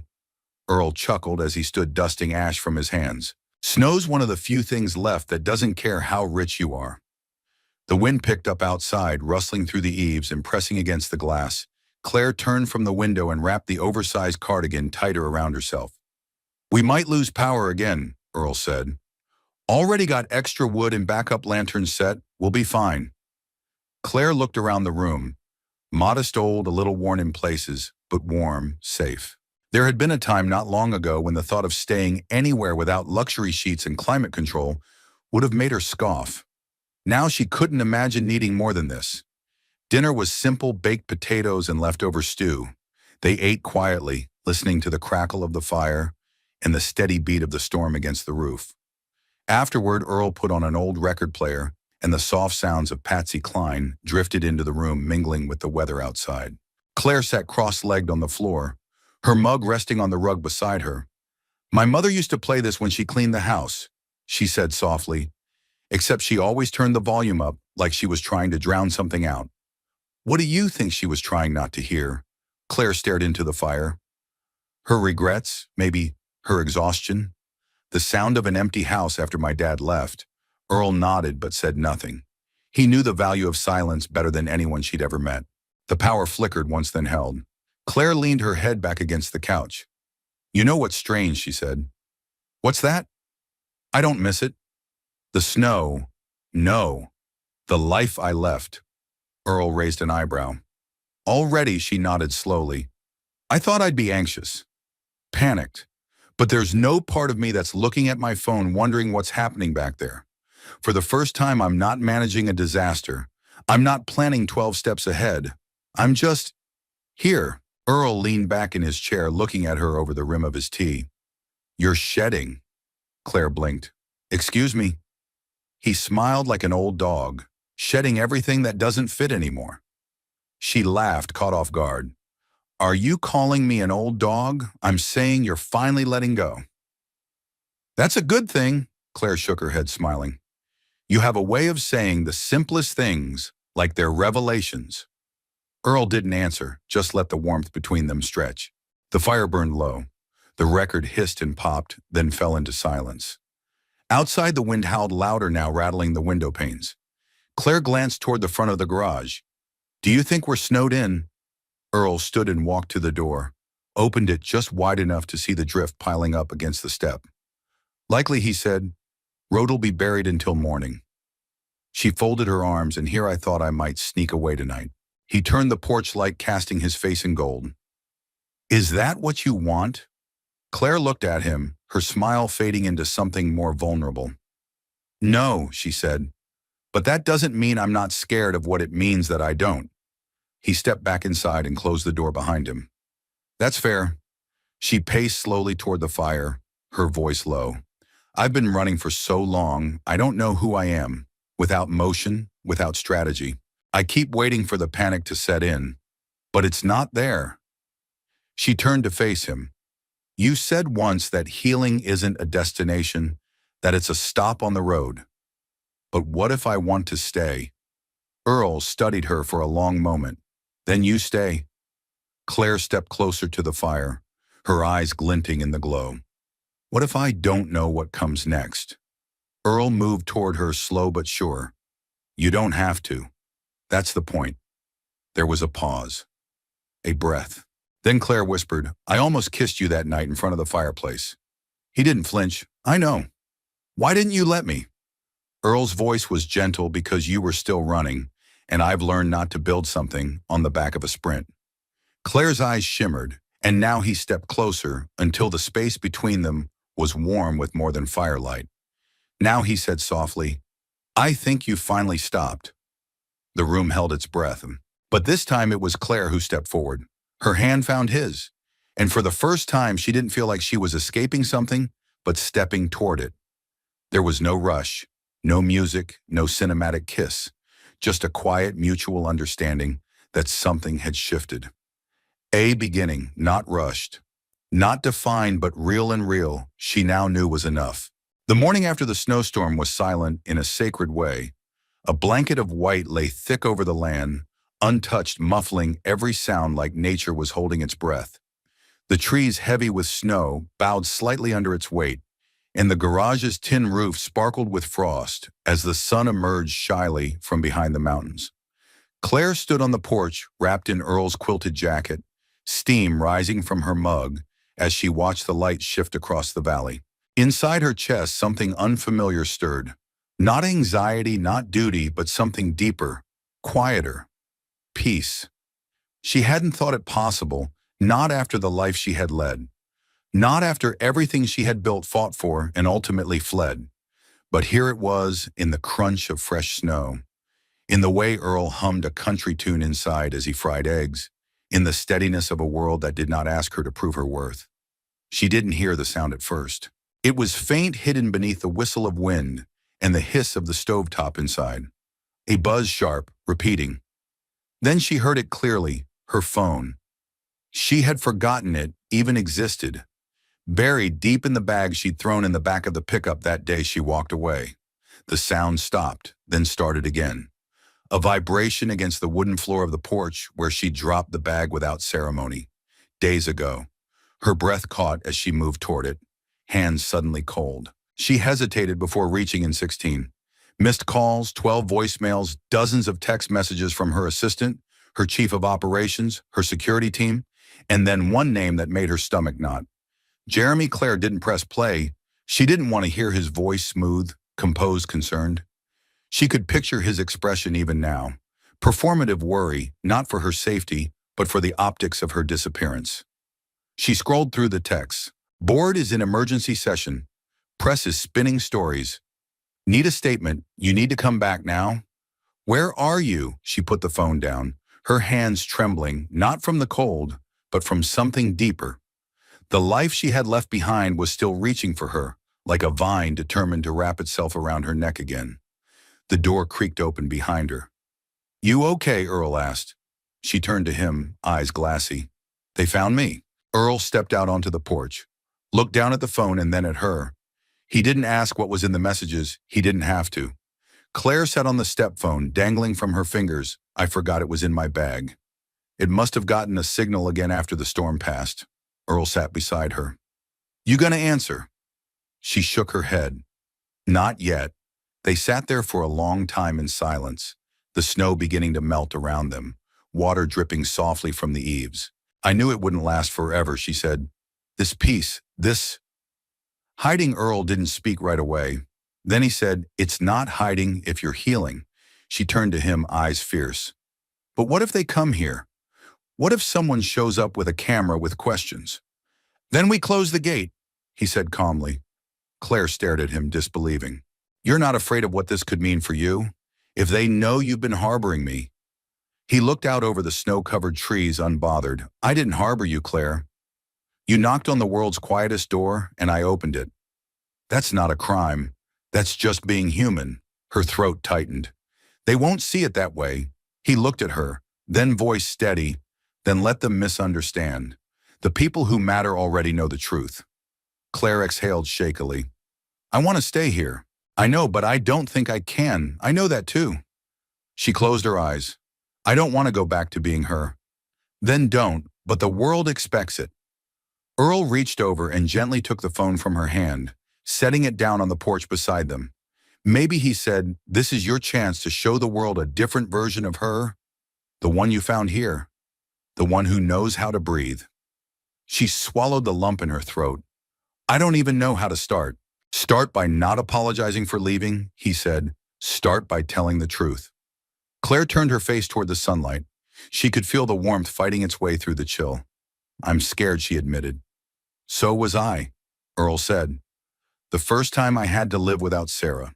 Earl chuckled as he stood dusting ash from his hands. "Snow's one of the few things left that doesn't care how rich you are." The wind picked up outside, rustling through the eaves and pressing against the glass. Claire turned from the window and wrapped the oversized cardigan tighter around herself. "We might lose power again," Earl said. "Already got extra wood and backup lanterns set. We'll be fine." Claire looked around the room. Modest old, a little worn in places, but warm, safe. There had been a time not long ago when the thought of staying anywhere without luxury sheets and climate control would have made her scoff. Now she couldn't imagine needing more than this. Dinner was simple baked potatoes and leftover stew. They ate quietly, listening to the crackle of the fire and the steady beat of the storm against the roof. Afterward, Earl put on an old record player, and the soft sounds of Patsy Cline drifted into the room, mingling with the weather outside. Claire sat cross-legged on the floor, her mug resting on the rug beside her. "My mother used to play this when she cleaned the house," she said softly, except she always turned the volume up like she was trying to drown something out. "What do you think she was trying not to hear?" Claire stared into the fire. "Her regrets, maybe her exhaustion. The sound of an empty house after my dad left." Earl nodded but said nothing. He knew the value of silence better than anyone she'd ever met. The power flickered once, then held. Claire leaned her head back against the couch. "You know what's strange," she said. "What's that?" "I don't miss it. The snow. No. The life I left." Earl raised an eyebrow. "Already," she nodded slowly. "I thought I'd be anxious. Panicked. But there's no part of me that's looking at my phone wondering what's happening back there. For the first time, I'm not managing a disaster. I'm not planning 12 steps ahead. I'm just here." Earl leaned back in his chair, looking at her over the rim of his tea. "You're shedding." Claire blinked. "Excuse me." He smiled like an old dog, shedding everything that doesn't fit anymore. She laughed, caught off guard. "Are you calling me an old dog? I'm saying you're finally letting go." "That's a good thing," Claire shook her head, smiling. "You have a way of saying the simplest things like they're revelations." Earl didn't answer, just let the warmth between them stretch. The fire burned low. The record hissed and popped, then fell into silence. Outside, the wind howled louder now, rattling the window panes. Claire glanced toward the front of the garage. "Do you think we're snowed in?" Earl stood and walked to the door, opened it just wide enough to see the drift piling up against the step. "Likely," he said. "Road'll be buried until morning." She folded her arms, "And here I thought I might sneak away tonight." He turned the porch light, casting his face in gold. "Is that what you want?" Claire looked at him, her smile fading into something more vulnerable. "No," she said, "but that doesn't mean I'm not scared of what it means that I don't." He stepped back inside and closed the door behind him. "That's fair." She paced slowly toward the fire, her voice low. "I've been running for so long, I don't know who I am, without motion, without strategy. I keep waiting for the panic to set in, but it's not there." She turned to face him. You said once that healing isn't a destination, that it's a stop on the road. But what if I want to stay? Earl studied her for a long moment. Then you stay. Claire stepped closer to the fire, her eyes glinting in the glow. What if I don't know what comes next? Earl moved toward her, slow but sure. You don't have to. That's the point. There was a pause. A breath. Then Claire whispered, I almost kissed you that night in front of the fireplace. He didn't flinch. I know. Why didn't you let me? Earl's voice was gentle because you were still running, and I've learned not to build something on the back of a sprint. Claire's eyes shimmered, and now he stepped closer until the space between them was warm with more than firelight. Now he said softly, I think you finally stopped. The room held its breath, but this time it was Claire who stepped forward. Her hand found his, and for the first time she didn't feel like she was escaping something, but stepping toward it. There was no rush, no music, no cinematic kiss, just a quiet mutual understanding that something had shifted. A beginning, not rushed, not defined but real, and real, she now knew was enough. The morning after the snowstorm was silent in a sacred way. A blanket of white lay thick over the land, untouched, muffling every sound like nature was holding its breath. The trees, heavy with snow, bowed slightly under its weight, and the garage's tin roof sparkled with frost as the sun emerged shyly from behind the mountains. Claire stood on the porch, wrapped in Earl's quilted jacket, steam rising from her mug as she watched the light shift across the valley. Inside her chest, something unfamiliar stirred. Not anxiety, not duty, but something deeper, quieter. Peace. She hadn't thought it possible, not after the life she had led. Not after everything she had built, fought for, and ultimately fled. But here it was, in the crunch of fresh snow, in the way Earl hummed a country tune inside as he fried eggs, in the steadiness of a world that did not ask her to prove her worth. She didn't hear the sound at first. It was faint, hidden beneath the whistle of wind and the hiss of the stovetop inside. A buzz sharp, repeating. Then she heard it clearly, her phone. She had forgotten it even existed. Buried deep in the bag she'd thrown in the back of the pickup that day she walked away. The sound stopped, then started again. A vibration against the wooden floor of the porch where she dropped the bag without ceremony. Days ago. Her breath caught as she moved toward it, hands suddenly cold. She hesitated before reaching in 16. Missed calls, 12 voicemails, dozens of text messages from her assistant, her chief of operations, her security team, and then one name that made her stomach knot. Jeremy. Claire didn't press play. She didn't want to hear his voice, smooth, composed, concerned. She could picture his expression even now. Performative worry, not for her safety, but for the optics of her disappearance. She scrolled through the texts. Board is in emergency session. Press is spinning stories. Need a statement. You need to come back now. Where are you? She put the phone down, her hands trembling, not from the cold, but from something deeper. The life she had left behind was still reaching for her, like a vine determined to wrap itself around her neck again. The door creaked open behind her. You okay? Earl asked. She turned to him, eyes glassy. They found me. Earl stepped out onto the porch, looked down at the phone and then at her. He didn't ask what was in the messages. He didn't have to. Claire sat on the step phone, dangling from her fingers. I forgot it was in my bag. It must have gotten a signal again after the storm passed. Earl sat beside her. You gonna answer? She shook her head. Not yet. They sat there for a long time in silence, the snow beginning to melt around them, water dripping softly from the eaves. I knew it wouldn't last forever, she said. This peace, this... Hiding. Earl didn't speak right away. Then he said, it's not hiding if you're healing. She turned to him, eyes fierce. But what if they come here? What if someone shows up with a camera with questions? Then we close the gate, he said calmly. Claire stared at him, disbelieving. You're not afraid of what this could mean for you? If they know you've been harboring me. He looked out over the snow-covered trees, unbothered. I didn't harbor you, Claire. You knocked on the world's quietest door, and I opened it. That's not a crime. That's just being human. Her throat tightened. They won't see it that way. He looked at her, then voice steady, then let them misunderstand. The people who matter already know the truth. Claire exhaled shakily. I want to stay here. I know, but I don't think I can. I know that too. She closed her eyes. I don't want to go back to being her. Then don't, but the world expects it. Earl reached over and gently took the phone from her hand, setting it down on the porch beside them. Maybe, he said, this is your chance to show the world a different version of her. The one you found here. The one who knows how to breathe. She swallowed the lump in her throat. I don't even know how to start. Start by not apologizing for leaving, he said. Start by telling the truth. Claire turned her face toward the sunlight. She could feel the warmth fighting its way through the chill. I'm scared, she admitted. So was I, Earl said. The first time I had to live without Sarah.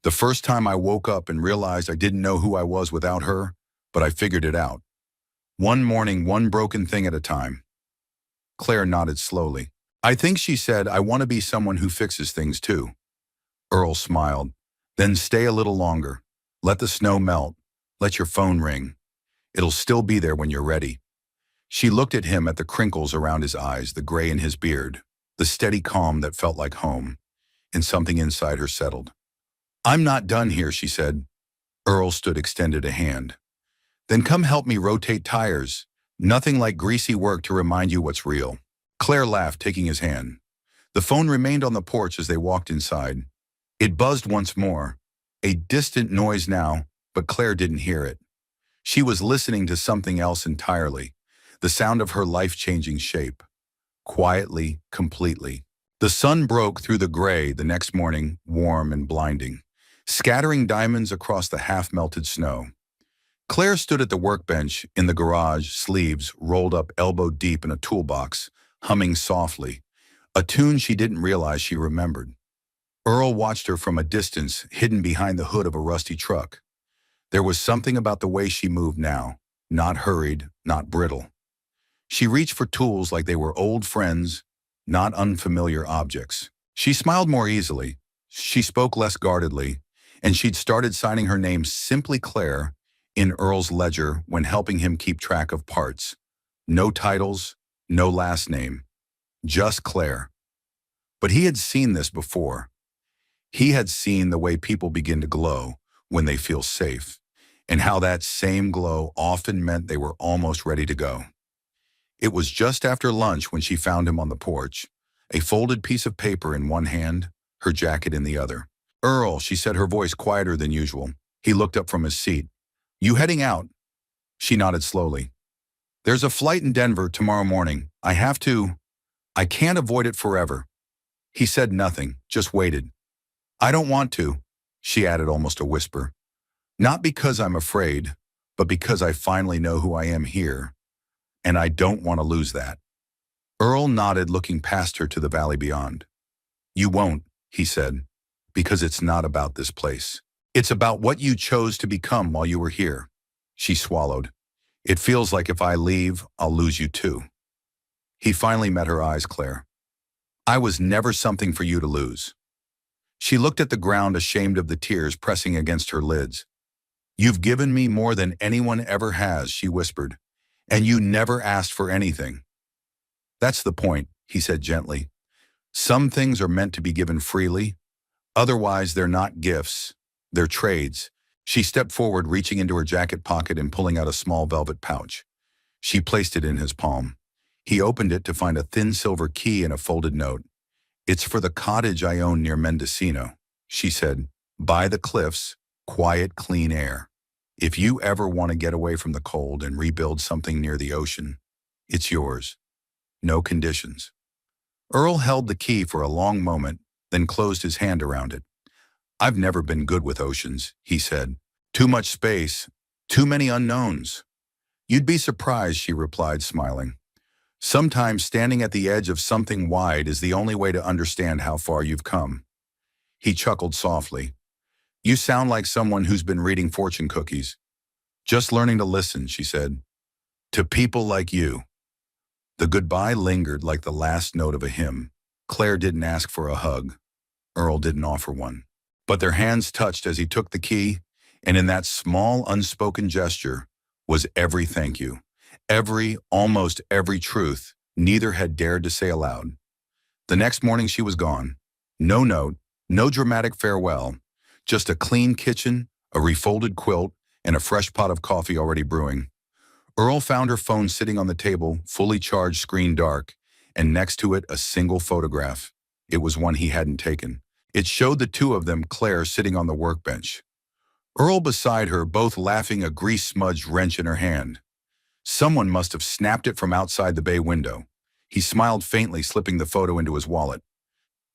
The first time I woke up and realized I didn't know who I was without her, but I figured it out. One morning, one broken thing at a time. Claire nodded slowly. I think, she said, I want to be someone who fixes things too. Earl smiled. Then stay a little longer. Let the snow melt. Let your phone ring. It'll still be there when you're ready. She looked at him, at the crinkles around his eyes, the gray in his beard, the steady calm that felt like home, and something inside her settled. I'm not done here, she said. Earl stood, extended a hand. Then come help me rotate tires. Nothing like greasy work to remind you what's real. Claire laughed, taking his hand. The phone remained on the porch as they walked inside. It buzzed once more, a distant noise now, but Claire didn't hear it. She was listening to something else entirely, the sound of her life-changing shape. Quietly, completely. The sun broke through the gray the next morning, warm and blinding, scattering diamonds across the half-melted snow. Claire stood at the workbench in the garage, sleeves rolled up elbow deep in a toolbox, humming softly, a tune she didn't realize she remembered. Earl watched her from a distance, hidden behind the hood of a rusty truck. There was something about the way she moved now, not hurried, not brittle. She reached for tools like they were old friends, not unfamiliar objects. She smiled more easily. She spoke less guardedly, and she'd started signing her name simply Claire in Earl's ledger when helping him keep track of parts. No titles, no last name, just Claire. But he had seen this before. He had seen the way people begin to glow when they feel safe, and how that same glow often meant they were almost ready to go. It was just after lunch when she found him on the porch, a folded piece of paper in one hand, her jacket in the other. Earl, she said, her voice quieter than usual. He looked up from his seat. You heading out? She nodded slowly. There's a flight in Denver tomorrow morning. I can't avoid it forever. He said nothing, just waited. I don't want to, she added, almost a whisper. Not because I'm afraid, but because I finally know who I am here, and I don't want to lose that. Earl nodded, looking past her to the valley beyond. You won't, he said, because it's not about this place. It's about what you chose to become while you were here. She swallowed. It feels like if I leave, I'll lose you too. He finally met her eyes, Claire. I was never something for you to lose. She looked at the ground, ashamed of the tears pressing against her lids. You've given me more than anyone ever has, she whispered, and you never asked for anything. That's the point, he said gently. Some things are meant to be given freely. Otherwise, they're not gifts. They're trades. She stepped forward, reaching into her jacket pocket and pulling out a small velvet pouch. She placed it in his palm. He opened it to find a thin silver key and a folded note. It's for the cottage I own near Mendocino, she said. By the cliffs, quiet, clean air. If you ever want to get away from the cold and rebuild something near the ocean, it's yours. No conditions. Earl held the key for a long moment, then closed his hand around it. I've never been good with oceans, he said. Too much space, too many unknowns. You'd be surprised, she replied, smiling. Sometimes standing at the edge of something wide is the only way to understand how far you've come. He chuckled softly. You sound like someone who's been reading fortune cookies. Just learning to listen, she said. To people like you. The goodbye lingered like the last note of a hymn. Claire didn't ask for a hug. Earl didn't offer one. But their hands touched as he took the key, and in that small, unspoken gesture was every thank you, almost every truth neither had dared to say aloud. The next morning she was gone. No note, no dramatic farewell, just a clean kitchen, a refolded quilt, and a fresh pot of coffee already brewing. Earl found her phone sitting on the table, fully charged, screen dark, and next to it a single photograph. It was one he hadn't taken. It showed the two of them, Claire sitting on the workbench, Earl beside her, both laughing, a grease-smudged wrench in her hand. Someone must have snapped it from outside the bay window. He smiled faintly, slipping the photo into his wallet.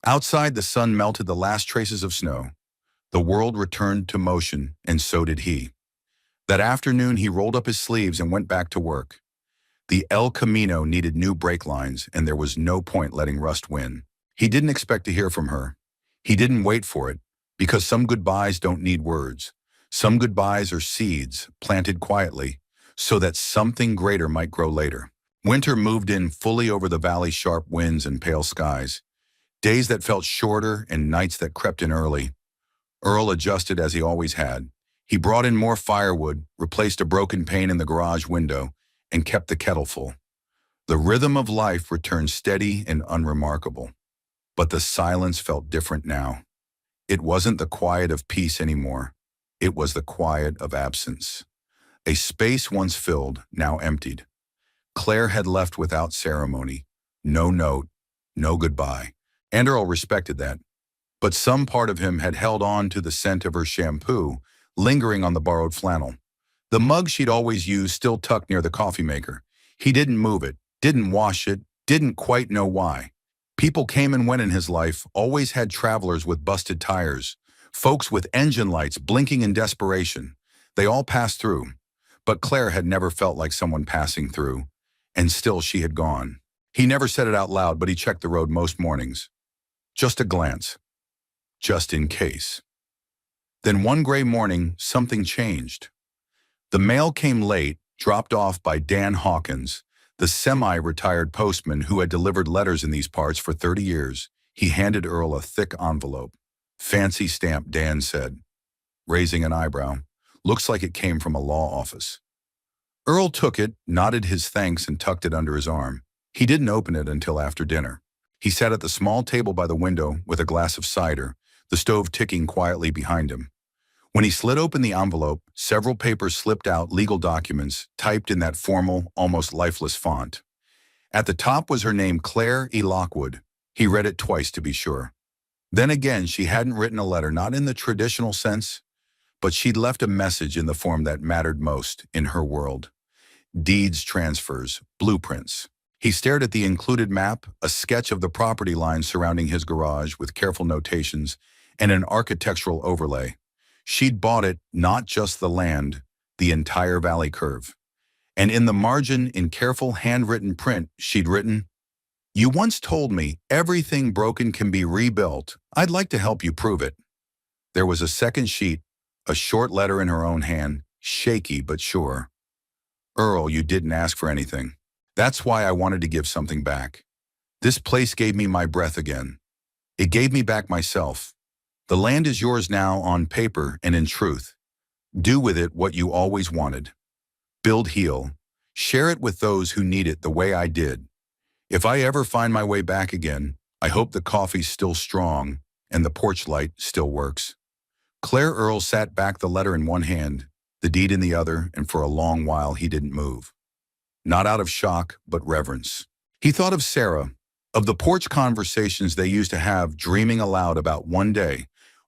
Outside, the sun melted the last traces of snow. The world returned to motion, and so did he. That afternoon, he rolled up his sleeves and went back to work. The El Camino needed new brake lines, and there was no point letting rust win. He didn't expect to hear from her. He didn't wait for it, because some goodbyes don't need words. Some goodbyes are seeds planted quietly, so that something greater might grow later. Winter moved in fully over the valley's sharp winds and pale skies. Days that felt shorter and nights that crept in early. Earl adjusted as he always had. He brought in more firewood, replaced a broken pane in the garage window, and kept the kettle full. The rhythm of life returned steady and unremarkable. But the silence felt different now. It wasn't the quiet of peace anymore. It was the quiet of absence. A space once filled, now emptied. Claire had left without ceremony. No note, no goodbye. And Earl respected that. But some part of him had held on to the scent of her shampoo, lingering on the borrowed flannel. The mug she'd always used still tucked near the coffee maker. He didn't move it, didn't wash it, didn't quite know why. People came and went in his life, always had travelers with busted tires, folks with engine lights blinking in desperation. They all passed through. But Claire had never felt like someone passing through, and still she had gone. He never said it out loud, but he checked the road most mornings. Just a glance. Just in case. Then one gray morning, something changed. The mail came late, dropped off by Dan Hawkins, the semi-retired postman who had delivered letters in these parts for 30 years. He handed Earl a thick envelope. Fancy stamp, Dan said, raising an eyebrow. Looks like it came from a law office. Earl took it, nodded his thanks, and tucked it under his arm. He didn't open it until after dinner. He sat at the small table by the window with a glass of cider, the stove ticking quietly behind him. When he slid open the envelope, several papers slipped out, legal documents, typed in that formal, almost lifeless font. At the top was her name, Claire E. Lockwood. He read it twice to be sure. Then again, she hadn't written a letter, not in the traditional sense, but she'd left a message in the form that mattered most in her world. Deeds, transfers, blueprints. He stared at the included map, a sketch of the property lines surrounding his garage with careful notations and an architectural overlay. She'd bought it, not just the land, the entire valley curve. And in the margin, in careful handwritten print, she'd written, "You once told me everything broken can be rebuilt. I'd like to help you prove it." There was a second sheet, a short letter in her own hand, shaky but sure. "Earl, you didn't ask for anything. That's why I wanted to give something back. This place gave me my breath again. It gave me back myself. The land is yours now on paper and in truth. Do with it what you always wanted. Build, heal. Share it with those who need it the way I did. If I ever find my way back again, I hope the coffee's still strong and the porch light still works." Claire Earl sat back, the letter in one hand, the deed in the other, and for a long while he didn't move. Not out of shock, but reverence. He thought of Sarah, of the porch conversations they used to have, dreaming aloud about one day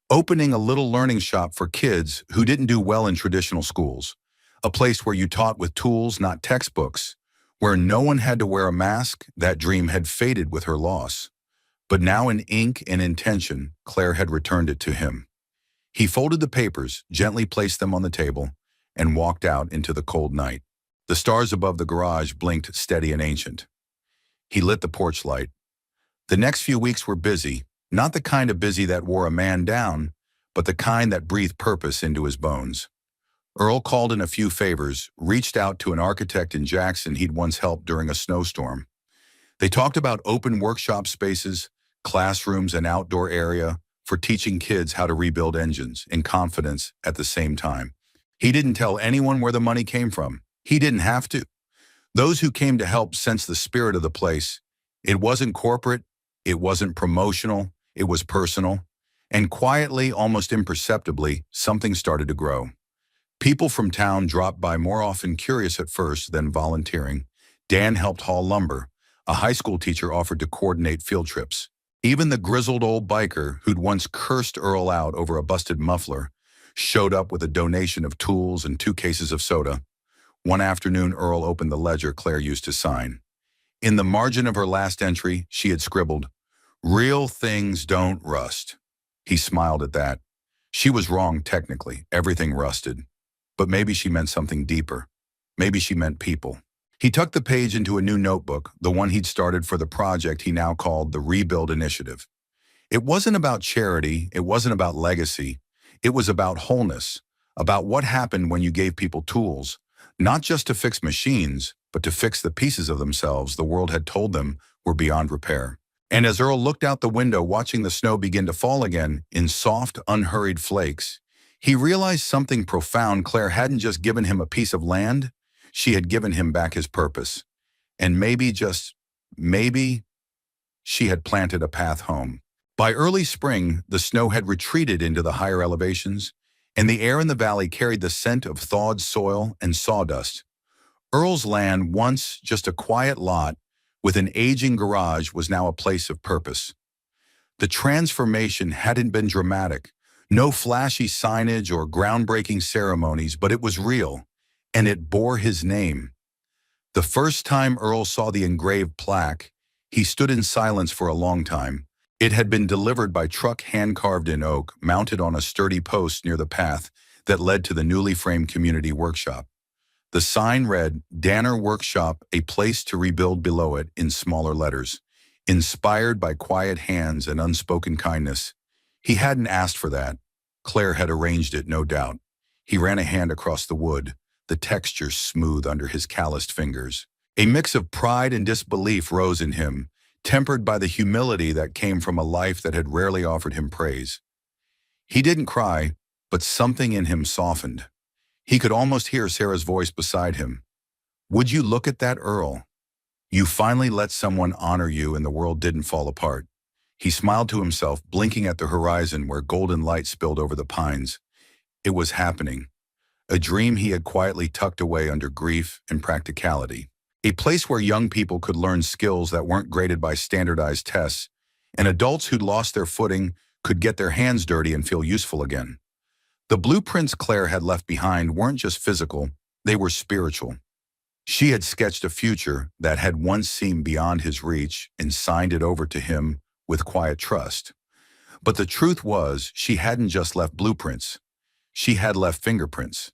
opening a little learning shop for kids who didn't do well in traditional schools, a place where you taught with tools, not textbooks, where no one had to wear a mask. That dream had faded with her loss. But now in ink and intention, Claire had returned it to him. He folded the papers, gently placed them on the table, and walked out into the cold night. The stars above the garage blinked steady and ancient. He lit the porch light. The next few weeks were busy, not the kind of busy that wore a man down, but the kind that breathed purpose into his bones. Earl called in a few favors, reached out to an architect in Jackson he'd once helped during a snowstorm. They talked about open workshop spaces, classrooms, and outdoor area for teaching kids how to rebuild engines in confidence at the same time. He didn't tell anyone where the money came from. He didn't have to. Those who came to help sensed the spirit of the place. It wasn't corporate, it wasn't promotional, it was personal. And quietly, almost imperceptibly, something started to grow. People from town dropped by more often curious at first than volunteering. Dan helped haul lumber. A high school teacher offered to coordinate field trips. Even the grizzled old biker who'd once cursed Earl out over a busted muffler showed up with a donation of tools and 2 cases of soda. One afternoon, Earl opened the ledger Claire used to sign. In the margin of her last entry, she had scribbled, "Real things don't rust." He smiled at that. She was wrong technically, everything rusted. But maybe she meant something deeper. Maybe she meant people. He tucked the page into a new notebook, the one he'd started for the project he now called the Rebuild Initiative. It wasn't about charity, it wasn't about legacy. It was about wholeness, about what happened when you gave people tools, not just to fix machines, but to fix the pieces of themselves the world had told them were beyond repair. And as Earl looked out the window watching the snow begin to fall again in soft, unhurried flakes, he realized something profound. Claire hadn't just given him a piece of land, she had given him back his purpose. And maybe, just maybe, she had planted a path home. By early spring, the snow had retreated into the higher elevations, and the air in the valley carried the scent of thawed soil and sawdust. Earl's land, once just a quiet lot with an aging garage, was now a place of purpose. The transformation hadn't been dramatic, no flashy signage or groundbreaking ceremonies, but it was real, and it bore his name. The first time Earl saw the engraved plaque, he stood in silence for a long time. It had been delivered by truck hand-carved in oak, mounted on a sturdy post near the path that led to the newly framed community workshop. The sign read, "Danner Workshop, a place to rebuild," below it in smaller letters. Inspired by quiet hands and unspoken kindness. He hadn't asked for that. Claire had arranged it, no doubt. He ran a hand across the wood, the texture smooth under his calloused fingers. A mix of pride and disbelief rose in him, tempered by the humility that came from a life that had rarely offered him praise. He didn't cry, but something in him softened. He could almost hear Sarah's voice beside him. "Would you look at that, Earl? You finally let someone honor you and the world didn't fall apart." He smiled to himself, blinking at the horizon where golden light spilled over the pines. It was happening. A dream he had quietly tucked away under grief and practicality. A place where young people could learn skills that weren't graded by standardized tests, and adults who'd lost their footing could get their hands dirty and feel useful again. The blueprints Claire had left behind weren't just physical, they were spiritual. She had sketched a future that had once seemed beyond his reach and signed it over to him with quiet trust. But the truth was, she hadn't just left blueprints. She had left fingerprints.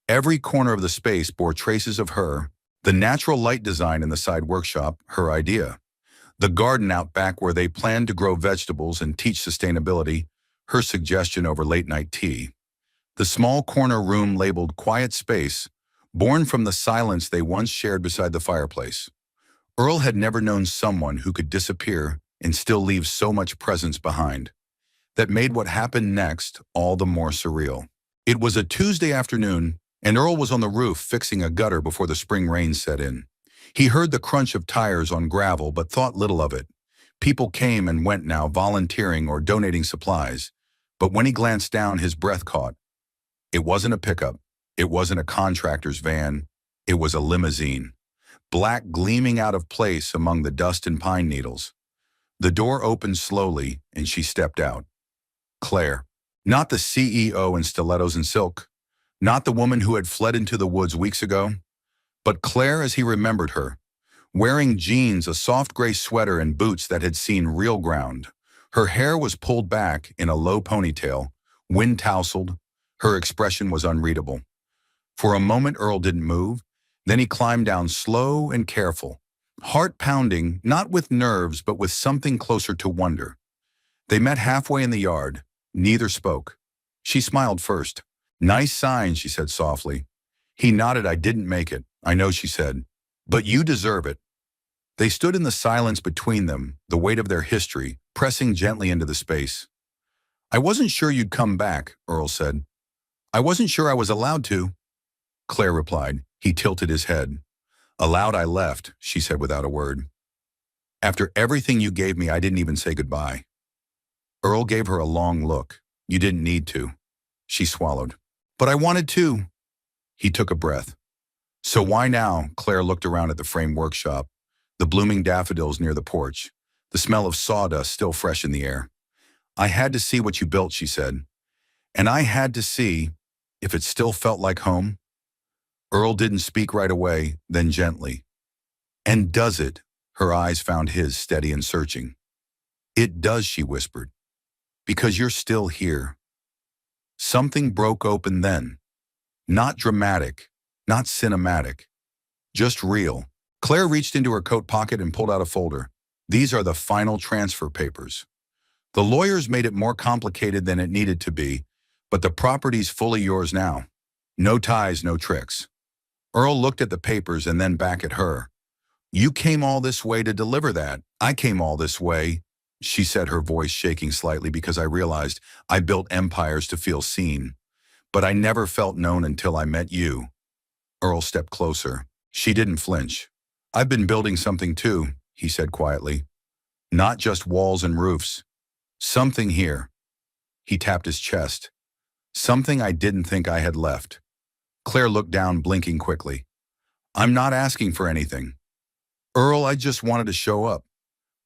Every corner of the space bore traces of her, the natural light design in the side workshop, her idea. The garden out back where they planned to grow vegetables and teach sustainability, her suggestion over late-night tea. The small corner room labeled Quiet Space, born from the silence they once shared beside the fireplace. Earl had never known someone who could disappear and still leave so much presence behind. That made what happened next all the more surreal. It was a Tuesday afternoon, and Earl was on the roof fixing a gutter before the spring rain set in. He heard the crunch of tires on gravel but thought little of it. People came and went now, volunteering or donating supplies. But when he glanced down, his breath caught. It wasn't a pickup. It wasn't a contractor's van. It was a limousine, black gleaming out of place among the dust and pine needles. The door opened slowly, and she stepped out. Claire. Not the CEO in stilettos and silk. Not the woman who had fled into the woods weeks ago. But Claire as he remembered her, wearing jeans, a soft gray sweater, and boots that had seen real ground. Her hair was pulled back in a low ponytail, wind-tousled. Her expression was unreadable. For a moment, Earl didn't move. Then he climbed down slow and careful, heart pounding, not with nerves, but with something closer to wonder. They met halfway in the yard. Neither spoke. She smiled first. "Nice sign," she said softly. He nodded. "I didn't make it. I know," she said. "But you deserve it." They stood in the silence between them, the weight of their history pressing gently into the space. "I wasn't sure you'd come back," Earl said. "I wasn't sure I was allowed to," Claire replied. He tilted his head. Aloud I left, she said without a word. After everything you gave me, I didn't even say goodbye. Earl gave her a long look. You didn't need to. She swallowed. But I wanted to. He took a breath. So why now? Claire looked around at the frame workshop, the blooming daffodils near the porch, the smell of sawdust still fresh in the air. I had to see what you built, she said. And I had to see if it still felt like home. Earl didn't speak right away, then gently. And does it? Her eyes found his, steady and searching. It does, she whispered. Because you're still here. Something broke open then. Not dramatic, not cinematic, just real. Claire reached into her coat pocket and pulled out a folder. These are the final transfer papers. The lawyers made it more complicated than it needed to be, but the property's fully yours now. No ties, no tricks. Earl looked at the papers and then back at her. You came all this way to deliver that. I came all this way, she said, her voice shaking slightly because I realized I built empires to feel seen. But I never felt known until I met you. Earl stepped closer. She didn't flinch. I've been building something too, he said quietly. Not just walls and roofs. Something here. He tapped his chest. Something I didn't think I had left. Claire looked down, blinking quickly. I'm not asking for anything. Earl, I just wanted to show up.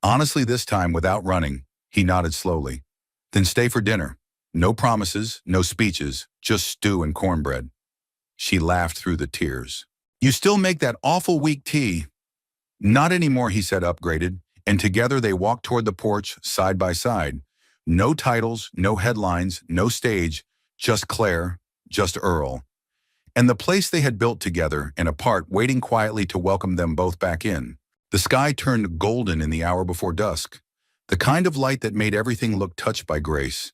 Honestly, this time without running. He nodded slowly. Then stay for dinner. No promises, no speeches, just stew and cornbread. She laughed through the tears. You still make that awful weak tea. Not anymore, he said, upgraded, and together they walked toward the porch, side by side. No titles, no headlines, no stage, just Claire, just Earl. And the place they had built together and apart, waiting quietly to welcome them both back in. The sky turned golden in the hour before dusk, the kind of light that made everything look touched by grace.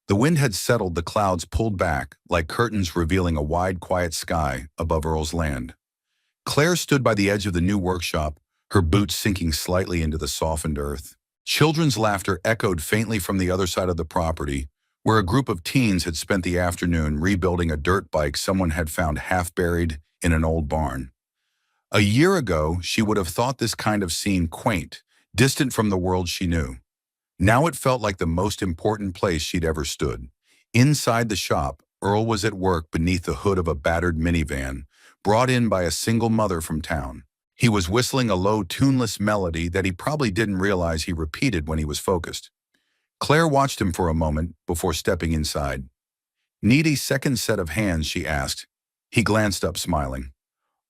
The wind had settled, the clouds pulled back, like curtains revealing a wide, quiet sky above Earl's land. Claire stood by the edge of the new workshop, her boots sinking slightly into the softened earth. Children's laughter echoed faintly from the other side of the property, where a group of teens had spent the afternoon rebuilding a dirt bike someone had found half buried in an old barn. A year ago, she would have thought this kind of scene quaint, distant from the world she knew. Now it felt like the most important place she'd ever stood. Inside the shop, Earl was at work beneath the hood of a battered minivan, brought in by a single mother from town. He was whistling a low, tuneless melody that he probably didn't realize he repeated when he was focused. Claire watched him for a moment before stepping inside. Need a second set of hands, she asked. He glanced up, smiling.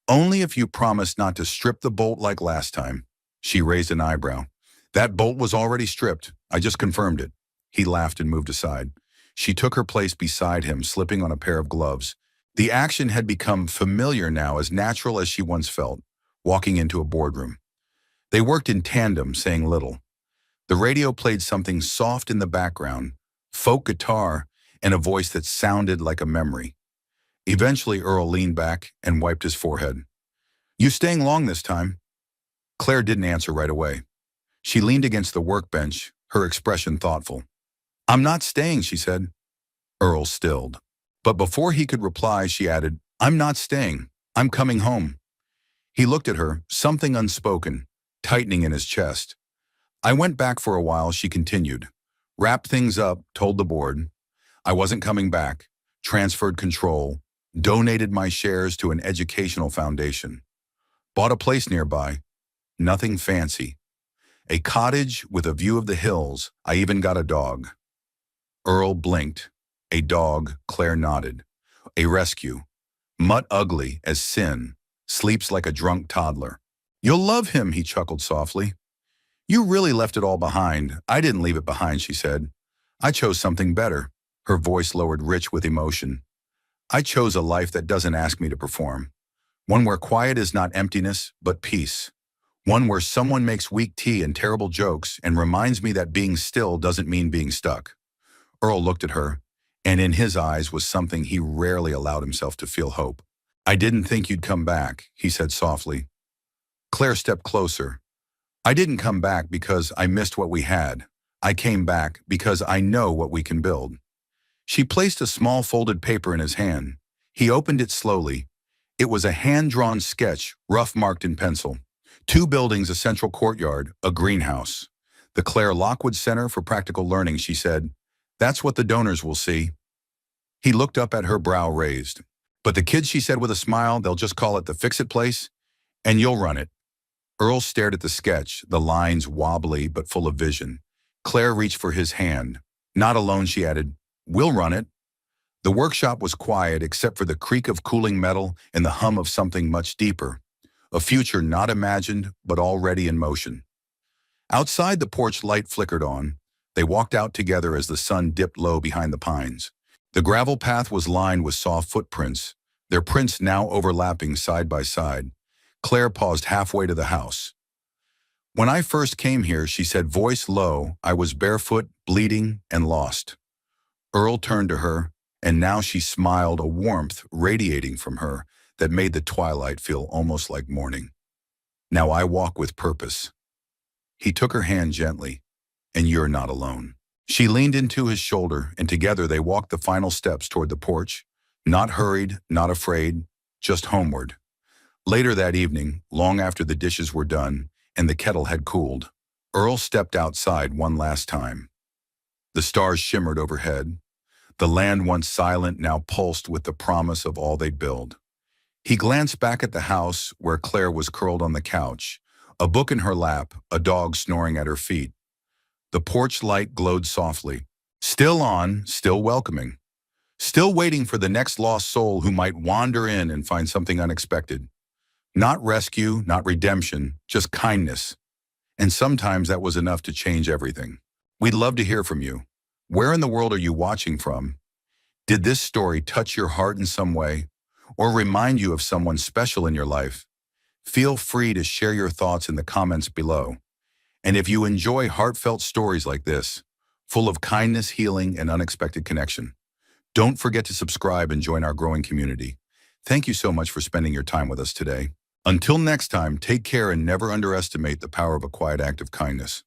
Only if you promise not to strip the bolt like last time. She raised an eyebrow. That bolt was already stripped. I just confirmed it. He laughed and moved aside. She took her place beside him, slipping on a pair of gloves. The action had become familiar now, as natural as she once felt, walking into a boardroom. They worked in tandem, saying little. The radio played something soft in the background, folk guitar, and a voice that sounded like a memory. Eventually, Earl leaned back and wiped his forehead. You staying long this time? Claire didn't answer right away. She leaned against the workbench, her expression thoughtful. I'm not staying, she said. Earl stilled. But before he could reply, she added, I'm not staying. I'm coming home. He looked at her, something unspoken, tightening in his chest. I went back for a while, she continued. Wrapped things up, told the board. I wasn't coming back. Transferred control. Donated my shares to an educational foundation. Bought a place nearby. Nothing fancy. A cottage with a view of the hills. I even got a dog. Earl blinked. A dog, Claire nodded. A rescue. Mutt ugly as sin. Sleeps like a drunk toddler. You'll love him, he chuckled softly. You really left it all behind. I didn't leave it behind, she said. I chose something better. Her voice lowered, rich with emotion. I chose a life that doesn't ask me to perform. One where quiet is not emptiness, but peace. One where someone makes weak tea and terrible jokes and reminds me that being still doesn't mean being stuck. Earl looked at her, and in his eyes was something he rarely allowed himself to feel: hope. I didn't think you'd come back, he said softly. Claire stepped closer. I didn't come back because I missed what we had. I came back because I know what we can build. She placed a small folded paper in his hand. He opened it slowly. It was a hand-drawn sketch, rough marked in pencil. 2 buildings, a central courtyard, a greenhouse. The Claire Lockwood Center for Practical Learning, she said. That's what the donors will see. He looked up at her, brow raised. But the kids, she said with a smile, they'll just call it the Fix-It Place, and you'll run it. Earl stared at the sketch, the lines wobbly but full of vision. Claire reached for his hand. Not alone, she added. We'll run it. The workshop was quiet except for the creak of cooling metal and the hum of something much deeper. A future not imagined, but already in motion. Outside, the porch light flickered on. They walked out together as the sun dipped low behind the pines. The gravel path was lined with soft footprints, their prints now overlapping side by side. Claire paused halfway to the house. When I first came here, she said, voice low, I was barefoot, bleeding, and lost. Earl turned to her, and now she smiled, a warmth radiating from her that made the twilight feel almost like morning. Now I walk with purpose. He took her hand gently, and you're not alone. She leaned into his shoulder, and together they walked the final steps toward the porch, not hurried, not afraid, just homeward. Later that evening, long after the dishes were done and the kettle had cooled, Earl stepped outside one last time. The stars shimmered overhead. The land, once silent, now pulsed with the promise of all they'd build. He glanced back at the house where Claire was curled on the couch, a book in her lap, a dog snoring at her feet. The porch light glowed softly, still on, still welcoming, still waiting for the next lost soul who might wander in and find something unexpected. Not rescue, not redemption, just kindness. And sometimes that was enough to change everything. We'd love to hear from you. Where in the world are you watching from? Did this story touch your heart in some way, or remind you of someone special in your life? Feel free to share your thoughts in the comments below. And if you enjoy heartfelt stories like this, full of kindness, healing, and unexpected connection, don't forget to subscribe and join our growing community. Thank you so much for spending your time with us today. Until next time, take care and never underestimate the power of a quiet act of kindness.